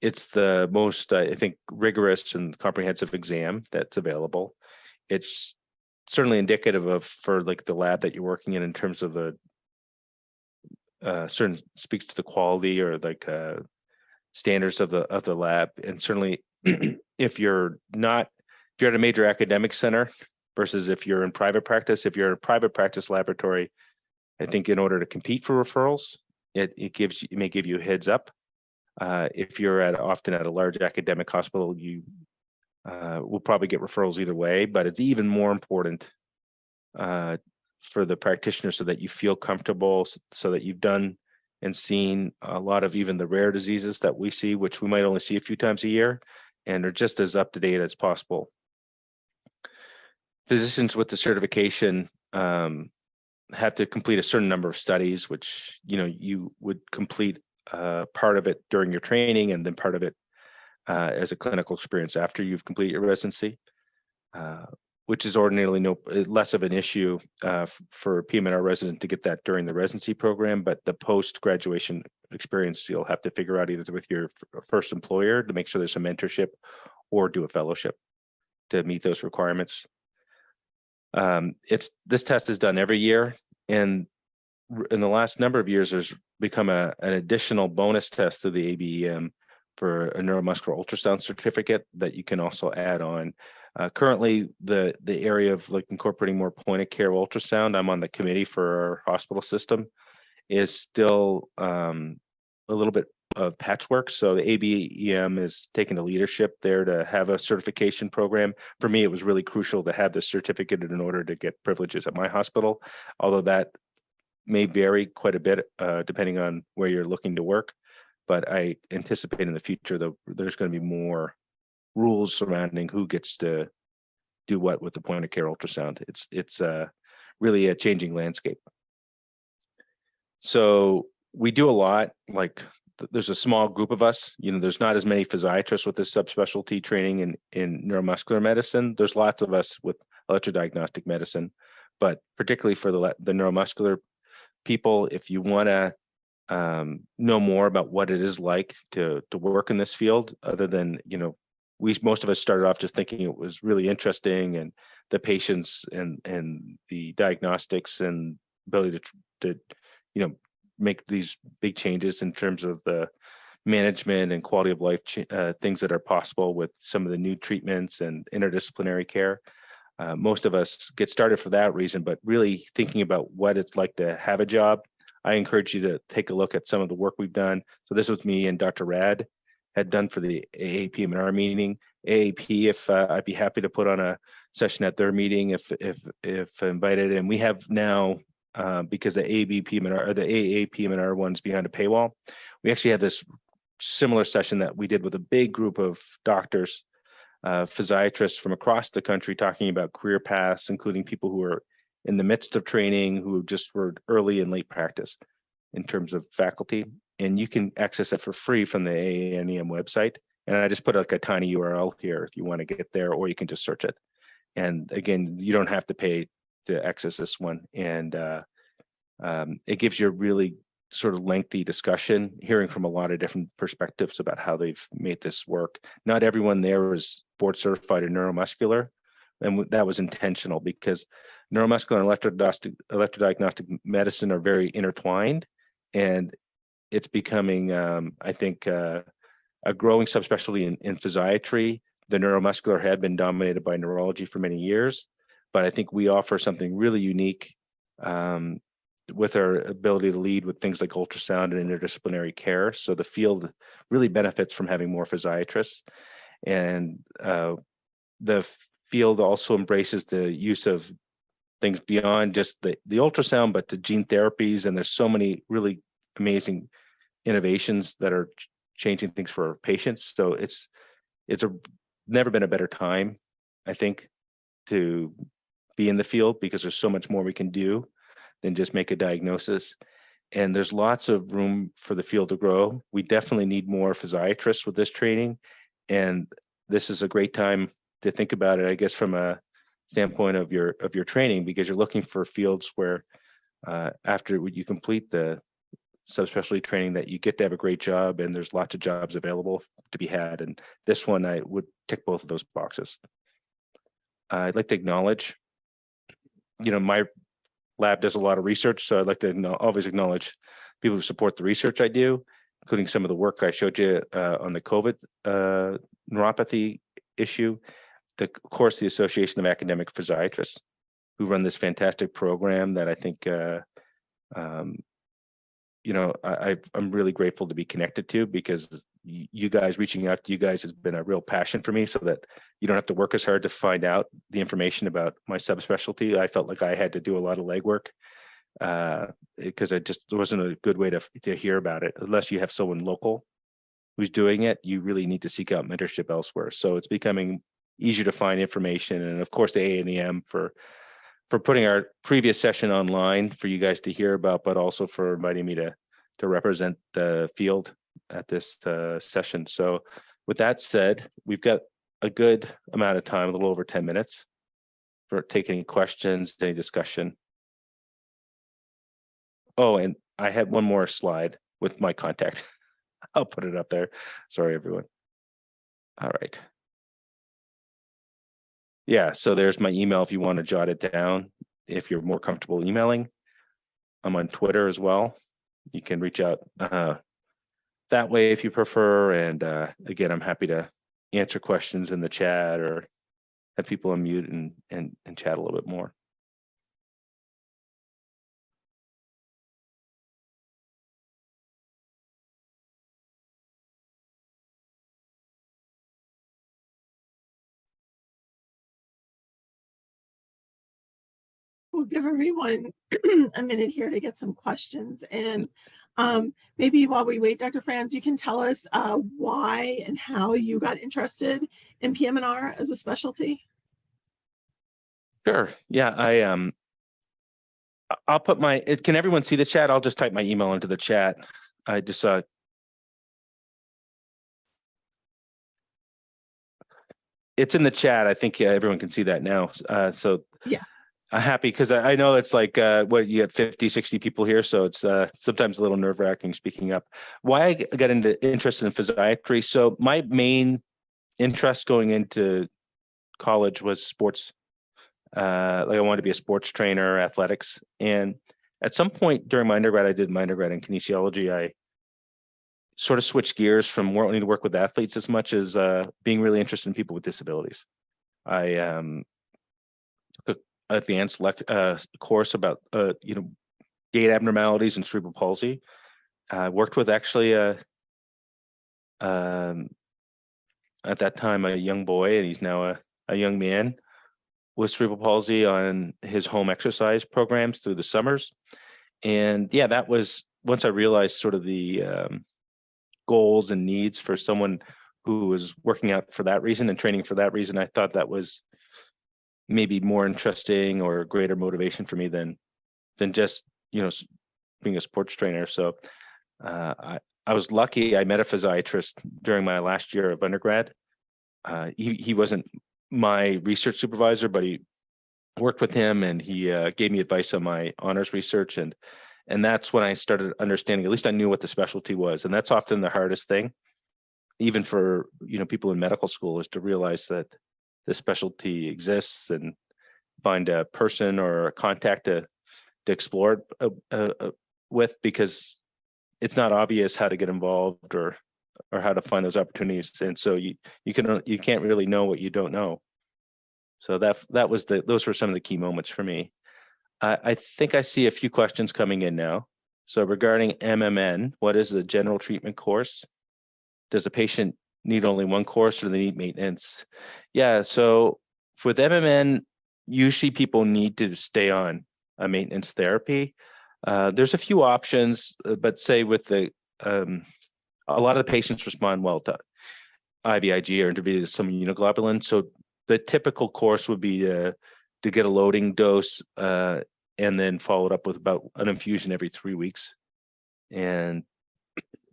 it's the most, I think, rigorous and comprehensive exam that's available. It's certainly indicative for like the lab that you're working in terms of the certain speaks to the quality or like standards of the lab. And certainly if you're at a major academic center versus if you're in private practice, if you're in a private practice laboratory, I think in order to compete for referrals, it may give you a heads up. If you're often at a large academic hospital, you will probably get referrals either way, but it's even more important for the practitioner so that you feel comfortable, so that you've done and seen a lot of even the rare diseases that we see, which we might only see a few times a year, and are just as up to date as possible. Physicians with the certification have to complete a certain number of studies, which you would complete part of it during your training and then part of it as a clinical experience after you've completed your residency. which is ordinarily less of an issue for a PM&R resident to get that during the residency program, but the post-graduation experience, you'll have to figure out either with your first employer to make sure there's some mentorship or do a fellowship to meet those requirements. This test is done every year, and in the last number of years, there's become an additional bonus test to the ABEM for a neuromuscular ultrasound certificate that you can also add on. Currently, the area of like incorporating more point of care ultrasound, I'm on the committee for our hospital system, is still a little bit of patchwork. So the ABEM is taking the leadership there to have a certification program. For me, it was really crucial to have this certificate in order to get privileges at my hospital, although that may vary quite a bit depending on where you're looking to work. But I anticipate in the future that there's going to be more rules surrounding who gets to do what with the point of care ultrasound. It's really a changing landscape. So we do a lot, like there's a small group of us, there's not as many physiatrists with this subspecialty training in neuromuscular medicine. There's lots of us with electrodiagnostic medicine, but particularly for the neuromuscular people, if you want to know more about what it is like to work in this field, other than, most of us started off just thinking it was really interesting, and the patients and the diagnostics and ability to make these big changes in terms of the management and quality of life things that are possible with some of the new treatments and interdisciplinary care. Most of us get started for that reason, but really thinking about what it's like to have a job, I encourage you to take a look at some of the work we've done. So this was me and Dr. Rad had done for the AAP PM&R meeting. AAP, if I'd be happy to put on a session at their meeting if invited. And we have now, because the AAP PM&R or the AAP PM&R one's behind a paywall, we actually have this similar session that we did with a big group of doctors, physiatrists from across the country, talking about career paths, including people who are in the midst of training, who just were early and late practice in terms of faculty. And you can access it for free from the AANEM website. And I just put like a tiny URL here if you want to get there, or you can just search it. And again, you don't have to pay to access this one. And it gives you a really sort of lengthy discussion, hearing from a lot of different perspectives about how they've made this work. Not everyone there is board certified in neuromuscular, and that was intentional because neuromuscular and electrodiagnostic medicine are very intertwined, and it's becoming, I think, a growing subspecialty in physiatry. The neuromuscular had been dominated by neurology for many years, but I think we offer something really unique with our ability to lead with things like ultrasound and interdisciplinary care. So the field really benefits from having more physiatrists. And the field also embraces the use of things beyond just the ultrasound, but to gene therapies. And there's so many really amazing innovations that are changing things for our patients. So it's never been a better time, I think, to be in the field, because there's so much more we can do than just make a diagnosis. And there's lots of room for the field to grow. We definitely need more physiatrists with this training. And this is a great time to think about it, I guess, from a standpoint of your training, because you're looking for fields where after you complete the subspecialty training, that you get to have a great job, and there's lots of jobs available to be had. And this one, I would tick both of those boxes. I'd like to acknowledge, my lab does a lot of research, so I'd like to always acknowledge people who support the research I do, including some of the work I showed you on the COVID neuropathy issue. Of course, the Association of Academic Physiatrists, who run this fantastic program that I think, I'm really grateful to be connected to, because you guys, reaching out to you guys has been a real passion for me, so that you don't have to work as hard to find out the information about my subspecialty. I felt like I had to do a lot of legwork because it just wasn't a good way to hear about it. Unless you have someone local who's doing it, you really need to seek out mentorship elsewhere. So it's becoming easier to find information. And of course, the AANEM for putting our previous session online for you guys to hear about, but also for inviting me to represent the field at this session. So with that said, we've got a good amount of time, a little over 10 minutes. for taking any questions, any discussion. Oh, and I had one more slide with my contact. I'll put it up there. Sorry, everyone. All right. Yeah, so there's my email if you want to jot it down, if you're more comfortable emailing. I'm on Twitter as well. You can reach out that way if you prefer. And again, I'm happy to answer questions in the chat or have people unmute and chat a little bit more. We'll give everyone a minute here to get some questions. And maybe while we wait, Dr. Franz, you can tell us why and how you got interested in PM&R as a specialty. Sure. Yeah, I'll put my, can everyone see the chat? I'll just type my email into the chat. I just it's in the chat. I think everyone can see that now. So yeah, I'm happy because I know it's like what you have 50, 60 people here. So it's sometimes a little nerve-wracking speaking up. Why I got interested in physiatry. So my main interest going into college was sports. Like I wanted to be a sports trainer, athletics. And at some point during my undergrad, I did my undergrad in kinesiology. I sort of switched gears from wanting to work with athletes as much as being really interested in people with disabilities. I took an advanced course about gait abnormalities and cerebral palsy. I worked with actually at that time a young boy, and he's now a young man with cerebral palsy on his home exercise programs through the summers. And yeah, that was once I realized sort of the goals and needs for someone who was working out for that reason and training for that reason, I thought that was maybe more interesting or greater motivation for me than just being a sports trainer. So I was lucky. I met a physiatrist during my last year of undergrad. He wasn't my research supervisor, but he worked with him, and he gave me advice on my honors research, and that's when I started understanding. At least I knew what the specialty was, and that's often the hardest thing, even for people in medical school, is to realize that the specialty exists and find a person or a contact to explore it with, because it's not obvious how to get involved or how to find those opportunities, and so you can't really know what you don't know. So those were some of the key moments for me. I think I see a few questions coming in now. So regarding MMN, what is the general treatment course? Does the patient need only one course, or do they need maintenance? Yeah, so with MMN, usually people need to stay on a maintenance therapy. There's a few options, but say with the a lot of the patients respond well to IVIG or intermediate some immunoglobulin. So the typical course would be to get a loading dose and then followed up with about an infusion every 3 weeks. And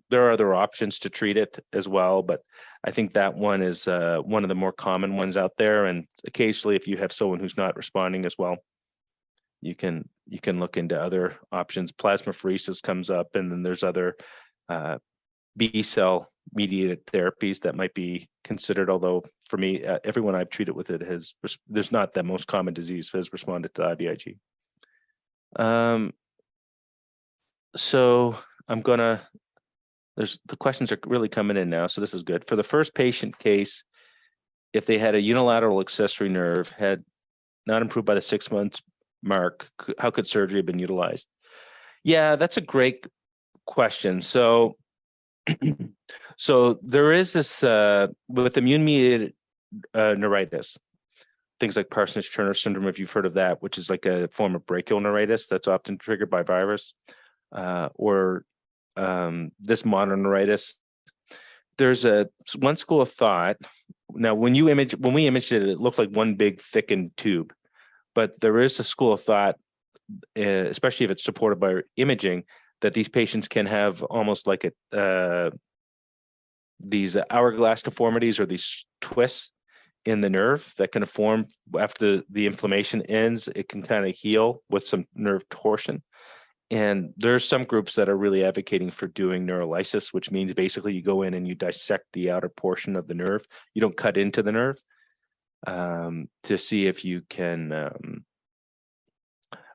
there are other options to treat it as well, but I think that one is one of the more common ones out there. And occasionally, if you have someone who's not responding as well, you can look into other options. Plasmapheresis comes up, and then there's other B cell mediated therapies that might be considered. Although for me, everyone I've treated with it there's not that most common disease has responded to IVIG. So the questions are really coming in now. So this is good. For the first patient case, if they had a unilateral accessory nerve, had not improved by the 6 months mark, how could surgery have been utilized? Yeah, that's a great question. So there is this with immune-mediated neuritis, things like Parsonage-Turner syndrome, if you've heard of that, which is like a form of brachial neuritis that's often triggered by virus, or this mononeuritis. There's one school of thought. Now, when we imaged it, it looked like one big thickened tube, but there is a school of thought, especially if it's supported by imaging, that these patients can have almost like these hourglass deformities or these twists, in the nerve that can form after the inflammation ends. It can kind of heal with some nerve torsion. And there's some groups that are really advocating for doing neurolysis, which means basically you go in and you dissect the outer portion of the nerve. You don't cut into the nerve to see if you can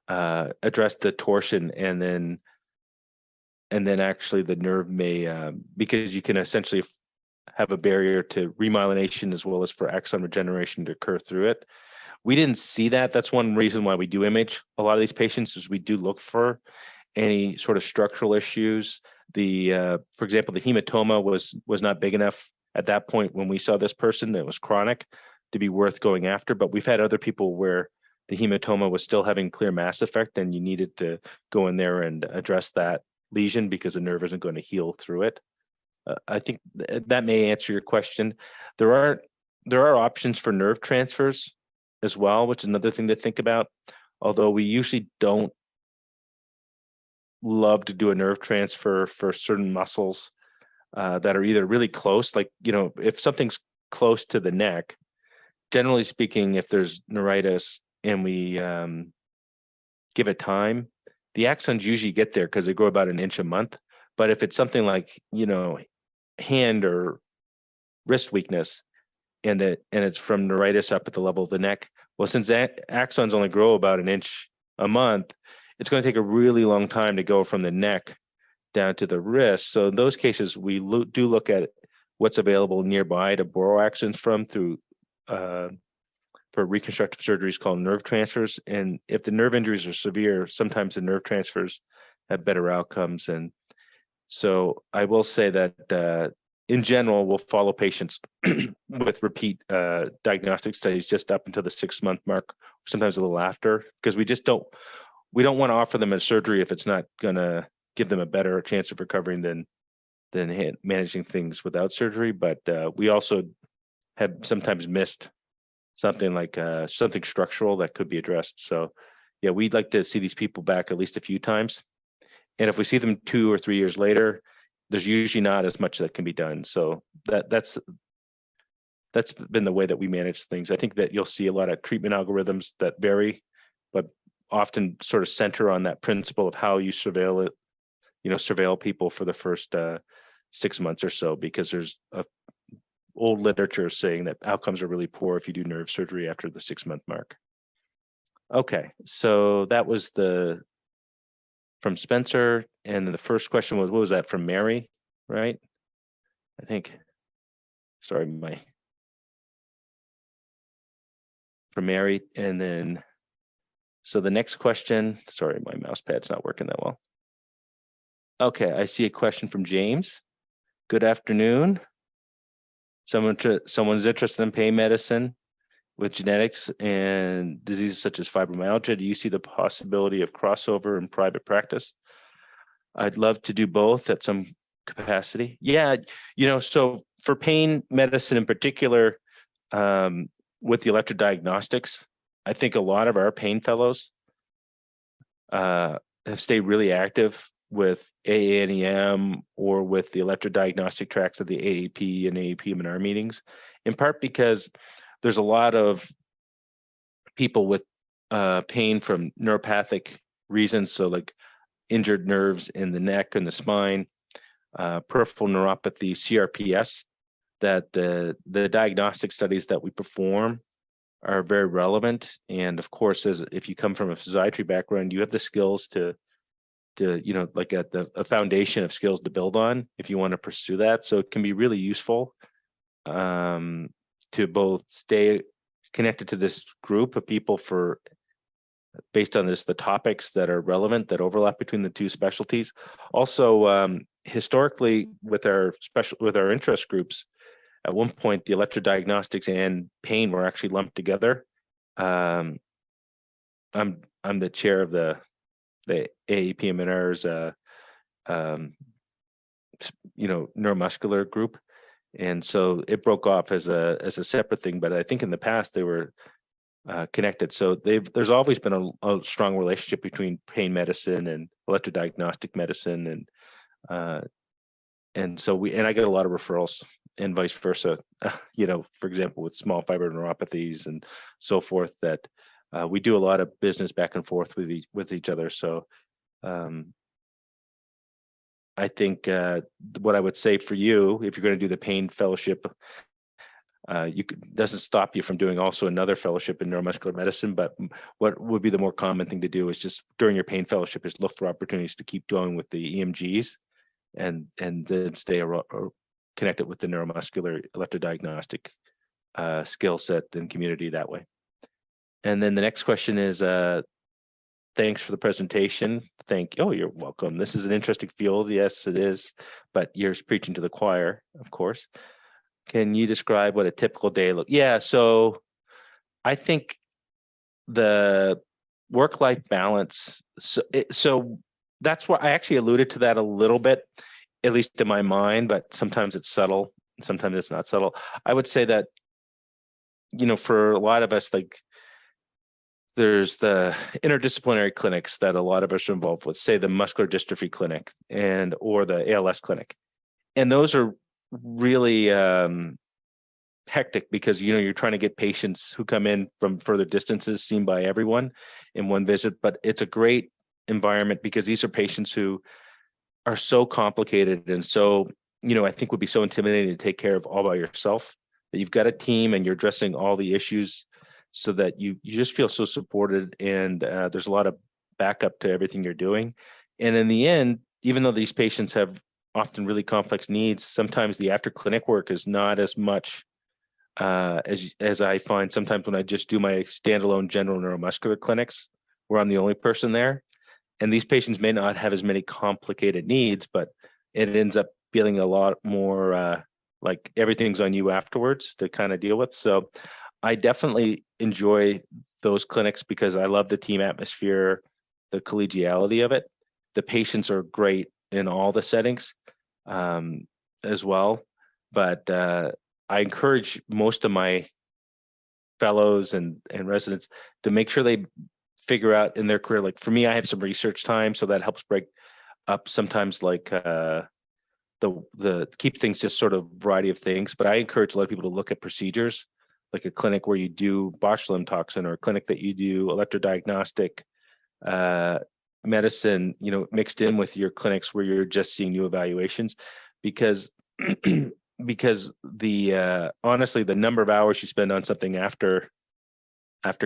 address the torsion, and then actually the nerve may, because you can essentially have a barrier to remyelination as well as for axon regeneration to occur through it. We didn't see that. That's one reason why we do image a lot of these patients, is we do look for any sort of structural issues. For example, the hematoma was not big enough at that point when we saw this person. It was chronic to be worth going after, but we've had other people where the hematoma was still having clear mass effect, and you needed to go in there and address that lesion because the nerve isn't going to heal through it. I think that may answer your question. There are options for nerve transfers as well, which is another thing to think about. Although we usually don't love to do a nerve transfer for certain muscles that are either really close, like, if something's close to the neck, generally speaking, if there's neuritis and we give it time, the axons usually get there because they grow about an inch a month. But if it's something like, hand or wrist weakness, and it's from neuritis up at the level of the neck, well, since axons only grow about an inch a month, it's going to take a really long time to go from the neck down to the wrist. So in those cases, we do look at what's available nearby to borrow axons from through for reconstructive surgeries called nerve transfers. And if the nerve injuries are severe, sometimes the nerve transfers have better outcomes. And so I will say that in general, we'll follow patients with repeat diagnostic studies just up until the 6-month mark, sometimes a little after, because we don't want to offer them a surgery if it's not going to give them a better chance of recovering than managing things without surgery. But we also have sometimes missed something like something structural that could be addressed. So yeah, we'd like to see these people back at least a few times. And if we see them 2 or 3 years later, there's usually not as much that can be done. So that's been the way that we manage things. I think that you'll see a lot of treatment algorithms that vary, but often sort of center on that principle of how you surveil it, surveil people for the first 6 months or so, because there's old literature saying that outcomes are really poor if you do nerve surgery after the 6-month mark. Okay, so that was from Spencer, and the first question was, what was that, from Mary, right? I think, sorry, from Mary, and then, so the next question, sorry, my mouse pad's not working that well. Okay, I see a question from James. Good afternoon. Someone's interested in pain medicine with genetics and diseases such as fibromyalgia. Do you see the possibility of crossover in private practice? I'd love to do both at some capacity. Yeah, so for pain medicine in particular, with the electrodiagnostics, I think a lot of our pain fellows have stayed really active with AANEM or with the electrodiagnostic tracks of the AAP and PM&R meetings, in part because there's a lot of people with pain from neuropathic reasons, so like injured nerves in the neck and the spine, peripheral neuropathy, CRPS, that the diagnostic studies that we perform are very relevant. And of course, if you come from a physiatry background, you have the skills to like at a foundation of skills to build on if you want to pursue that. So it can be really useful to both stay connected to this group of people based on the topics that are relevant, that overlap between the two specialties. Also, historically, with our interest groups, at one point the electrodiagnostics and pain were actually lumped together. I'm the chair of the AAP and NR's neuromuscular group, and so it broke off as a separate thing. But I think in the past they were connected. So there's always been a strong relationship between pain medicine and electrodiagnostic medicine, and so I get a lot of referrals and vice versa. For example, with small fiber neuropathies and so forth, that we do a lot of business back and forth with each other. So I think what I would say for you, if you're going to do the pain fellowship, doesn't stop you from doing also another fellowship in neuromuscular medicine. But what would be the more common thing to do is just during your pain fellowship is look for opportunities to keep going with the EMGs and then stay connected with the neuromuscular electrodiagnostic skill set and community that way. And then the next question is, thanks for the presentation. Oh, you're welcome. This is an interesting field. Yes, it is, but you're preaching to the choir, of course. Can you describe what a typical day looks? Yeah, so I think the work-life balance. So that's why I actually alluded to that a little bit, at least in my mind, but sometimes it's subtle, sometimes it's not subtle. I would say that, for a lot of us, like there's the interdisciplinary clinics that a lot of us are involved with, say the muscular dystrophy clinic or the ALS clinic. And those are really hectic because, you're trying to get patients who come in from further distances seen by everyone in one visit. But it's a great environment because these are patients who are so complicated and so, I think would be so intimidating to take care of all by yourself, that you've got a team and you're addressing all the issues so that you just feel so supported, and there's a lot of backup to everything you're doing. And in the end, even though these patients have often really complex needs, sometimes the after clinic work is not as much as I find sometimes when I just do my standalone general neuromuscular clinics where I'm the only person there. And these patients may not have as many complicated needs, but it ends up feeling a lot more like everything's on you afterwards to kind of deal with. So I definitely enjoy those clinics because I love the team atmosphere, the collegiality of it. The patients are great in all the settings as well. But I encourage most of my fellows and residents to make sure they figure out in their career. Like for me, I have some research time, so that helps break up sometimes like the keep things just sort of variety of things. But I encourage a lot of people to look at procedures, like a clinic where you do botulinum toxin, or a clinic that you do electrodiagnostic medicine, mixed in with your clinics where you're just seeing new evaluations, because the honestly, the number of hours you spend on something after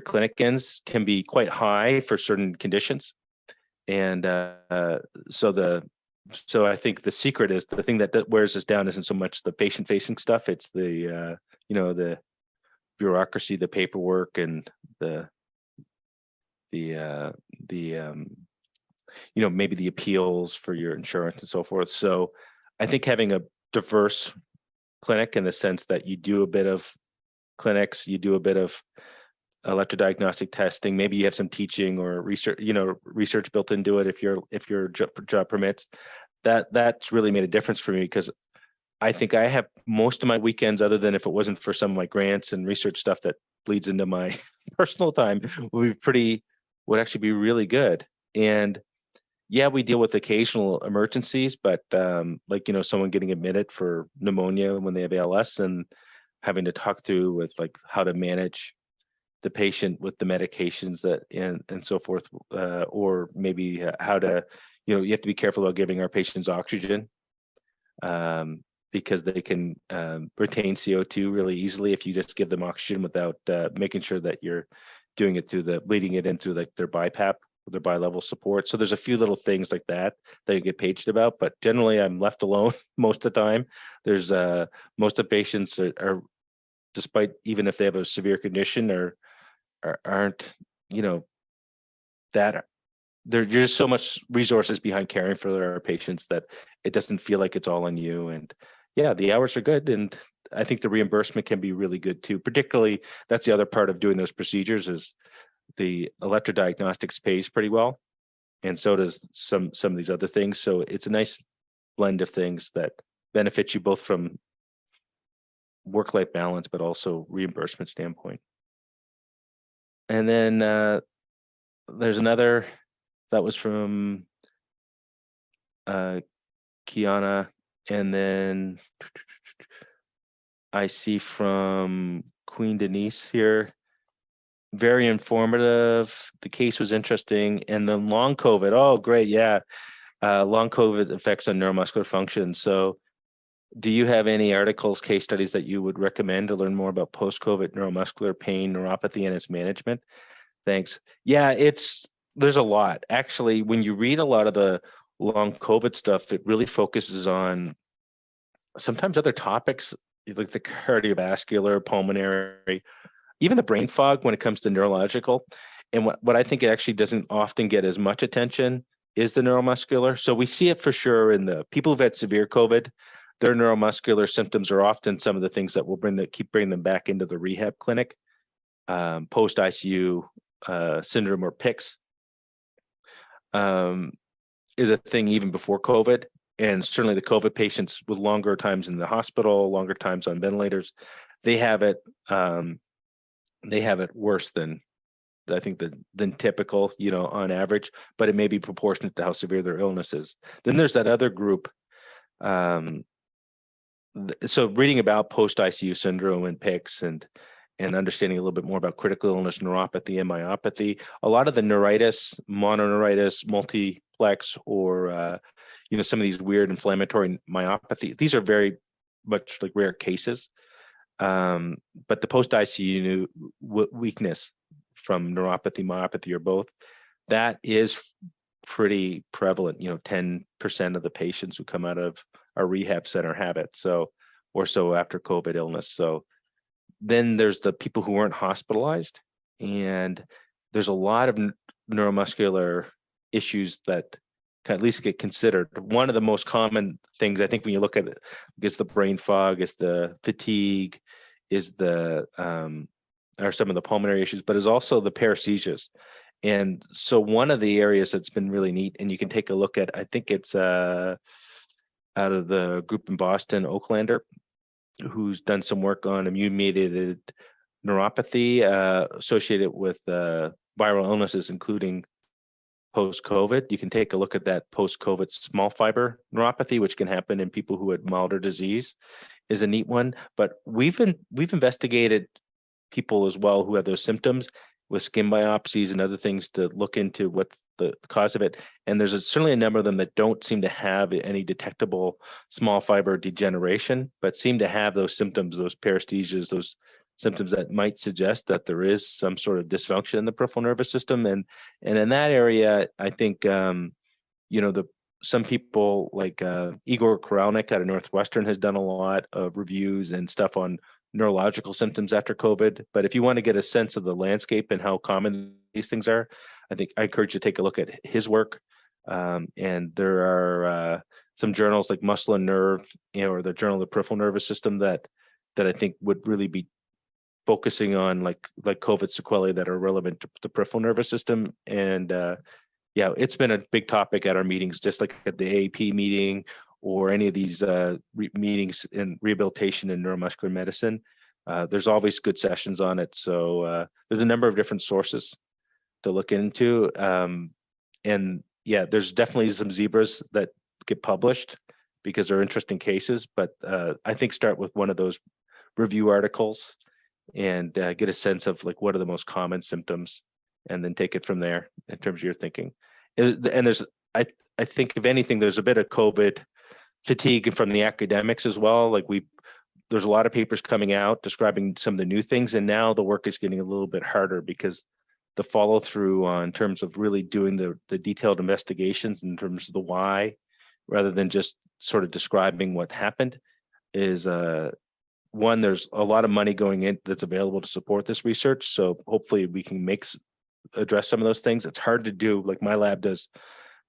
clinic ends can be quite high for certain conditions. And so I think the secret is the thing that wears us down isn't so much the patient facing stuff. It's the the bureaucracy, the paperwork, and the maybe the appeals for your insurance and so forth. So I think having a diverse clinic in the sense that you do a bit of clinics, you do a bit of electrodiagnostic testing, maybe you have some teaching or research built into it if your job permits. That's really made a difference for me, because I think I have most of my weekends, other than if it wasn't for some of my grants and research stuff that bleeds into my personal time, would actually be really good. And yeah, we deal with occasional emergencies, but like, someone getting admitted for pneumonia when they have ALS and having to talk through with like how to manage the patient with the medications and so forth, or maybe how to, you have to be careful about giving our patients oxygen, because they can retain CO2 really easily if you just give them oxygen without making sure that you're doing it through bleeding it into like their BiPAP, their bi-level support. So there's a few little things like that you get paged about, but generally I'm left alone most of the time. There's most of the patients are, despite even if they have a severe condition, aren't, that there's just so much resources behind caring for our patients that it doesn't feel like it's all on you. And yeah, the hours are good. And I think the reimbursement can be really good too. Particularly, that's the other part of doing those procedures, is the electrodiagnostics pays pretty well. And so does some of these other things. So it's a nice blend of things that benefit you both from work-life balance, but also reimbursement standpoint. And then there's another that was from Kiana, and then I see from Queen Denise here. Very informative. The case was interesting. And then long COVID. Oh, great. Yeah. Long COVID effects on neuromuscular function. So do you have any articles, case studies that you would recommend to learn more about post-COVID neuromuscular pain, neuropathy, and its management? Thanks. Yeah, there's a lot. Actually, when you read a lot of the long COVID stuff, it really focuses on sometimes other topics like the cardiovascular, pulmonary, even the brain fog when it comes to neurological. And what I think actually doesn't often get as much attention is the neuromuscular. So we see it for sure in the people who've had severe COVID. Their neuromuscular symptoms are often some of the things that will keep bringing them back into the rehab clinic, post ICU syndrome or PICS is a thing even before COVID. And certainly the COVID patients with longer times in the hospital, longer times on ventilators, they have it worse than I think than typical, on average, but it may be proportionate to how severe their illness is. Then there's that other group. So reading about post-ICU syndrome and PICS and understanding a little bit more about critical illness, neuropathy, and myopathy, a lot of the neuritis, mononeuritis, multiplex, or some of these weird inflammatory myopathy, these are very much like rare cases. But the post-ICU weakness from neuropathy, myopathy, or both, that is pretty prevalent. 10% of the patients who come out of our rehab center have it. So after COVID illness. So then there's the people who weren't hospitalized, and there's a lot of neuromuscular issues that can at least get considered. One of the most common things, I think, when you look at it, is the brain fog, is the fatigue, is the are some of the pulmonary issues, but is also the paresthesias. And so one of the areas that's been really neat, and you can take a look at, I think it's out of the group in Boston, Oaklander, who's done some work on immune-mediated neuropathy associated with viral illnesses, including post-COVID. You can take a look at that post-COVID small fiber neuropathy, which can happen in people who had milder disease, is a neat one. But we've investigated people as well who have those symptoms with skin biopsies and other things to look into what's the cause of it. And there's certainly a number of them that don't seem to have any detectable small fiber degeneration, but seem to have those symptoms, those paresthesias, those symptoms that might suggest that there is some sort of dysfunction in the peripheral nervous system. And in that area, I think, some people like Igor Koralnik out of Northwestern has done a lot of reviews and stuff on neurological symptoms after COVID. But if you want to get a sense of the landscape and how common these things are, I think I encourage you to take a look at his work. And there are some journals like Muscle and Nerve, or the Journal of the Peripheral Nervous System that I think would really be focusing on like COVID sequelae that are relevant to the peripheral nervous system. And it's been a big topic at our meetings, just like at the AAP meeting or any of these meetings in rehabilitation and neuromuscular medicine. There's always good sessions on it. So there's a number of different sources to look into. There's definitely some zebras that get published because they're interesting cases. But I think start with one of those review articles and get a sense of like what are the most common symptoms, and then take it from there in terms of your thinking. And there's, I think, if anything, there's a bit of COVID fatigue from the academics as well. Like there's a lot of papers coming out describing some of the new things, and now the work is getting a little bit harder because the follow through on terms of really doing the detailed investigations in terms of the why, rather than just sort of describing what happened, is one, there's a lot of money going in that's available to support this research. So hopefully we can address some of those things. It's hard to do, like my lab does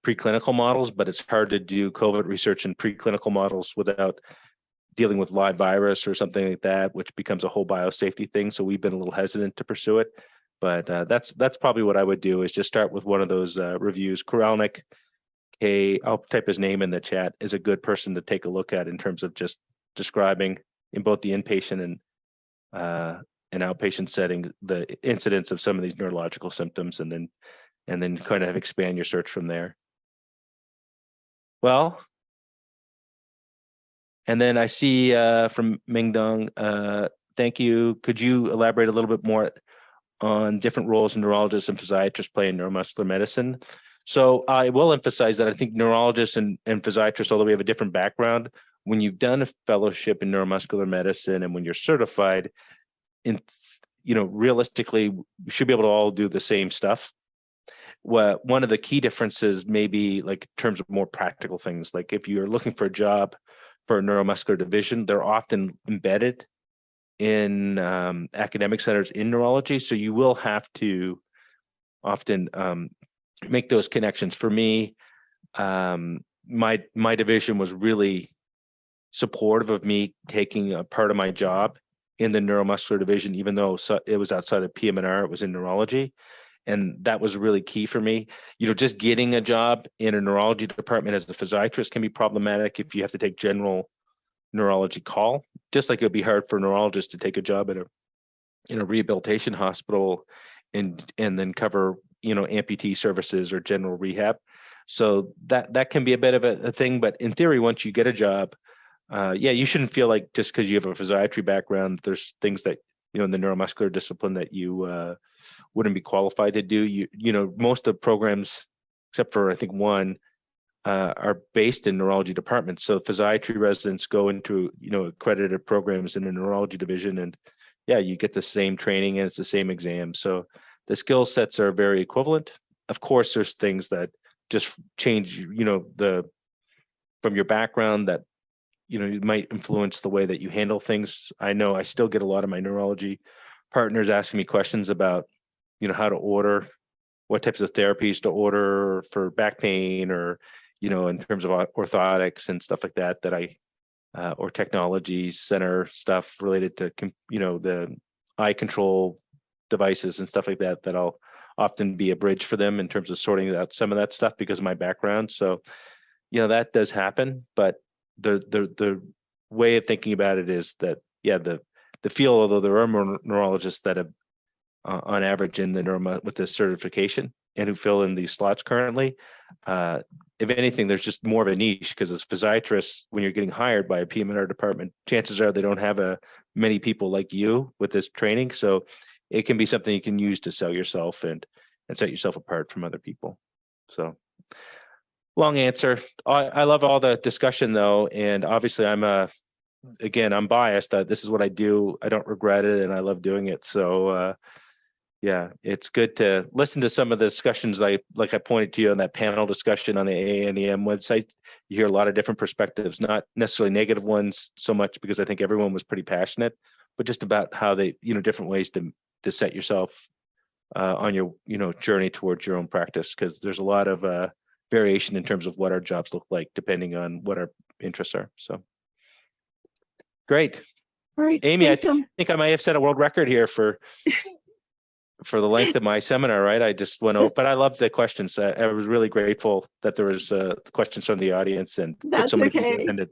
preclinical models, but it's hard to do COVID research in preclinical models without dealing with live virus or something like that, which becomes a whole biosafety thing. So we've been a little hesitant to pursue it. But that's probably what I would do, is just start with one of those reviews. Koralnik, I'll type his name in the chat, is a good person to take a look at in terms of just describing in both the inpatient and outpatient setting the incidence of some of these neurological symptoms, and then kind of expand your search from there. Well, And then I see from Mingdong, thank you. Could you elaborate a little bit more on different roles neurologists and physiatrists play in neuromuscular medicine? So I will emphasize that I think neurologists and physiatrists, although we have a different background, when you've done a fellowship in neuromuscular medicine and when you're certified, in realistically, we should be able to all do the same stuff. Well, one of the key differences may be like in terms of more practical things, like if you're looking for a job for a neuromuscular division, they're often embedded in academic centers in neurology. So you will have to often make those connections. For me, my division was really supportive of me taking a part of my job in the neuromuscular division, even though it was outside of PM&R, it was in neurology. And that was really key for me. Just getting a job in a neurology department as a physiatrist can be problematic if you have to take general neurology call, just like it would be hard for a neurologist to take a job at a rehabilitation hospital and then cover, amputee services or general rehab. So that can be a bit of a thing, but in theory, once you get a job, you shouldn't feel like just because you have a physiatry background, there's things that, in the neuromuscular discipline that you wouldn't be qualified to do. Most of the programs, except for I think one, are based in neurology departments. So physiatry residents go into, accredited programs in the neurology division, and you get the same training and it's the same exam. So the skill sets are very equivalent. Of course, there's things that just change, from your background that, it might influence the way that you handle things. I know I still get a lot of my neurology partners asking me questions about, how to order, what types of therapies to order for back pain or, in terms of orthotics and stuff like that, or technology center stuff related to, the eye control devices and stuff like that, that I'll often be a bridge for them in terms of sorting out some of that stuff because of my background. So, that does happen, but the way of thinking about it is that, the field, although there are more neurologists that have on average in the with this certification and who fill in these slots currently, if anything, there's just more of a niche because as physiatrists, when you're getting hired by a PM&R department, chances are they don't have many people like you with this training. So it can be something you can use to sell yourself and set yourself apart from other people. So long answer. I love all the discussion though. And obviously I'm biased. This is what I do. I don't regret it. And I love doing it. So it's good to listen to some of the discussions. Like I pointed to you on that panel discussion on the AANEM website. You hear a lot of different perspectives, not necessarily negative ones so much because I think everyone was pretty passionate, but just about how they, different ways to set yourself on your, journey towards your own practice. Because there's a lot of variation in terms of what our jobs look like, depending on what our interests are. So great. All right. Amy, I think I might have set a world record here for the length of my seminar, right? I just went over, but I love the questions. I was really grateful that there was questions from the audience and that's so many okay. people attended.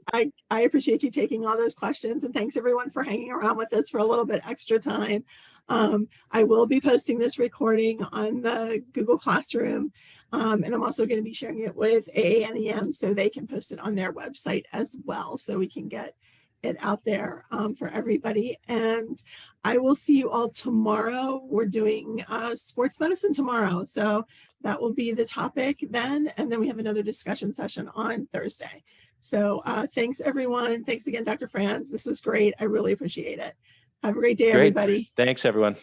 I appreciate you taking all those questions, and thanks everyone for hanging around with us for a little bit extra time. I will be posting this recording on the Google Classroom, and I'm also going to be sharing it with AANEM so they can post it on their website as well, so we can get it out there for everybody. And I will see you all tomorrow. We're doing sports medicine tomorrow, so that will be the topic then, and then we have another discussion session on Thursday. So thanks everyone. Thanks again, Dr. Franz. This was great. I really appreciate it. Have a great day, everybody. Thanks everyone.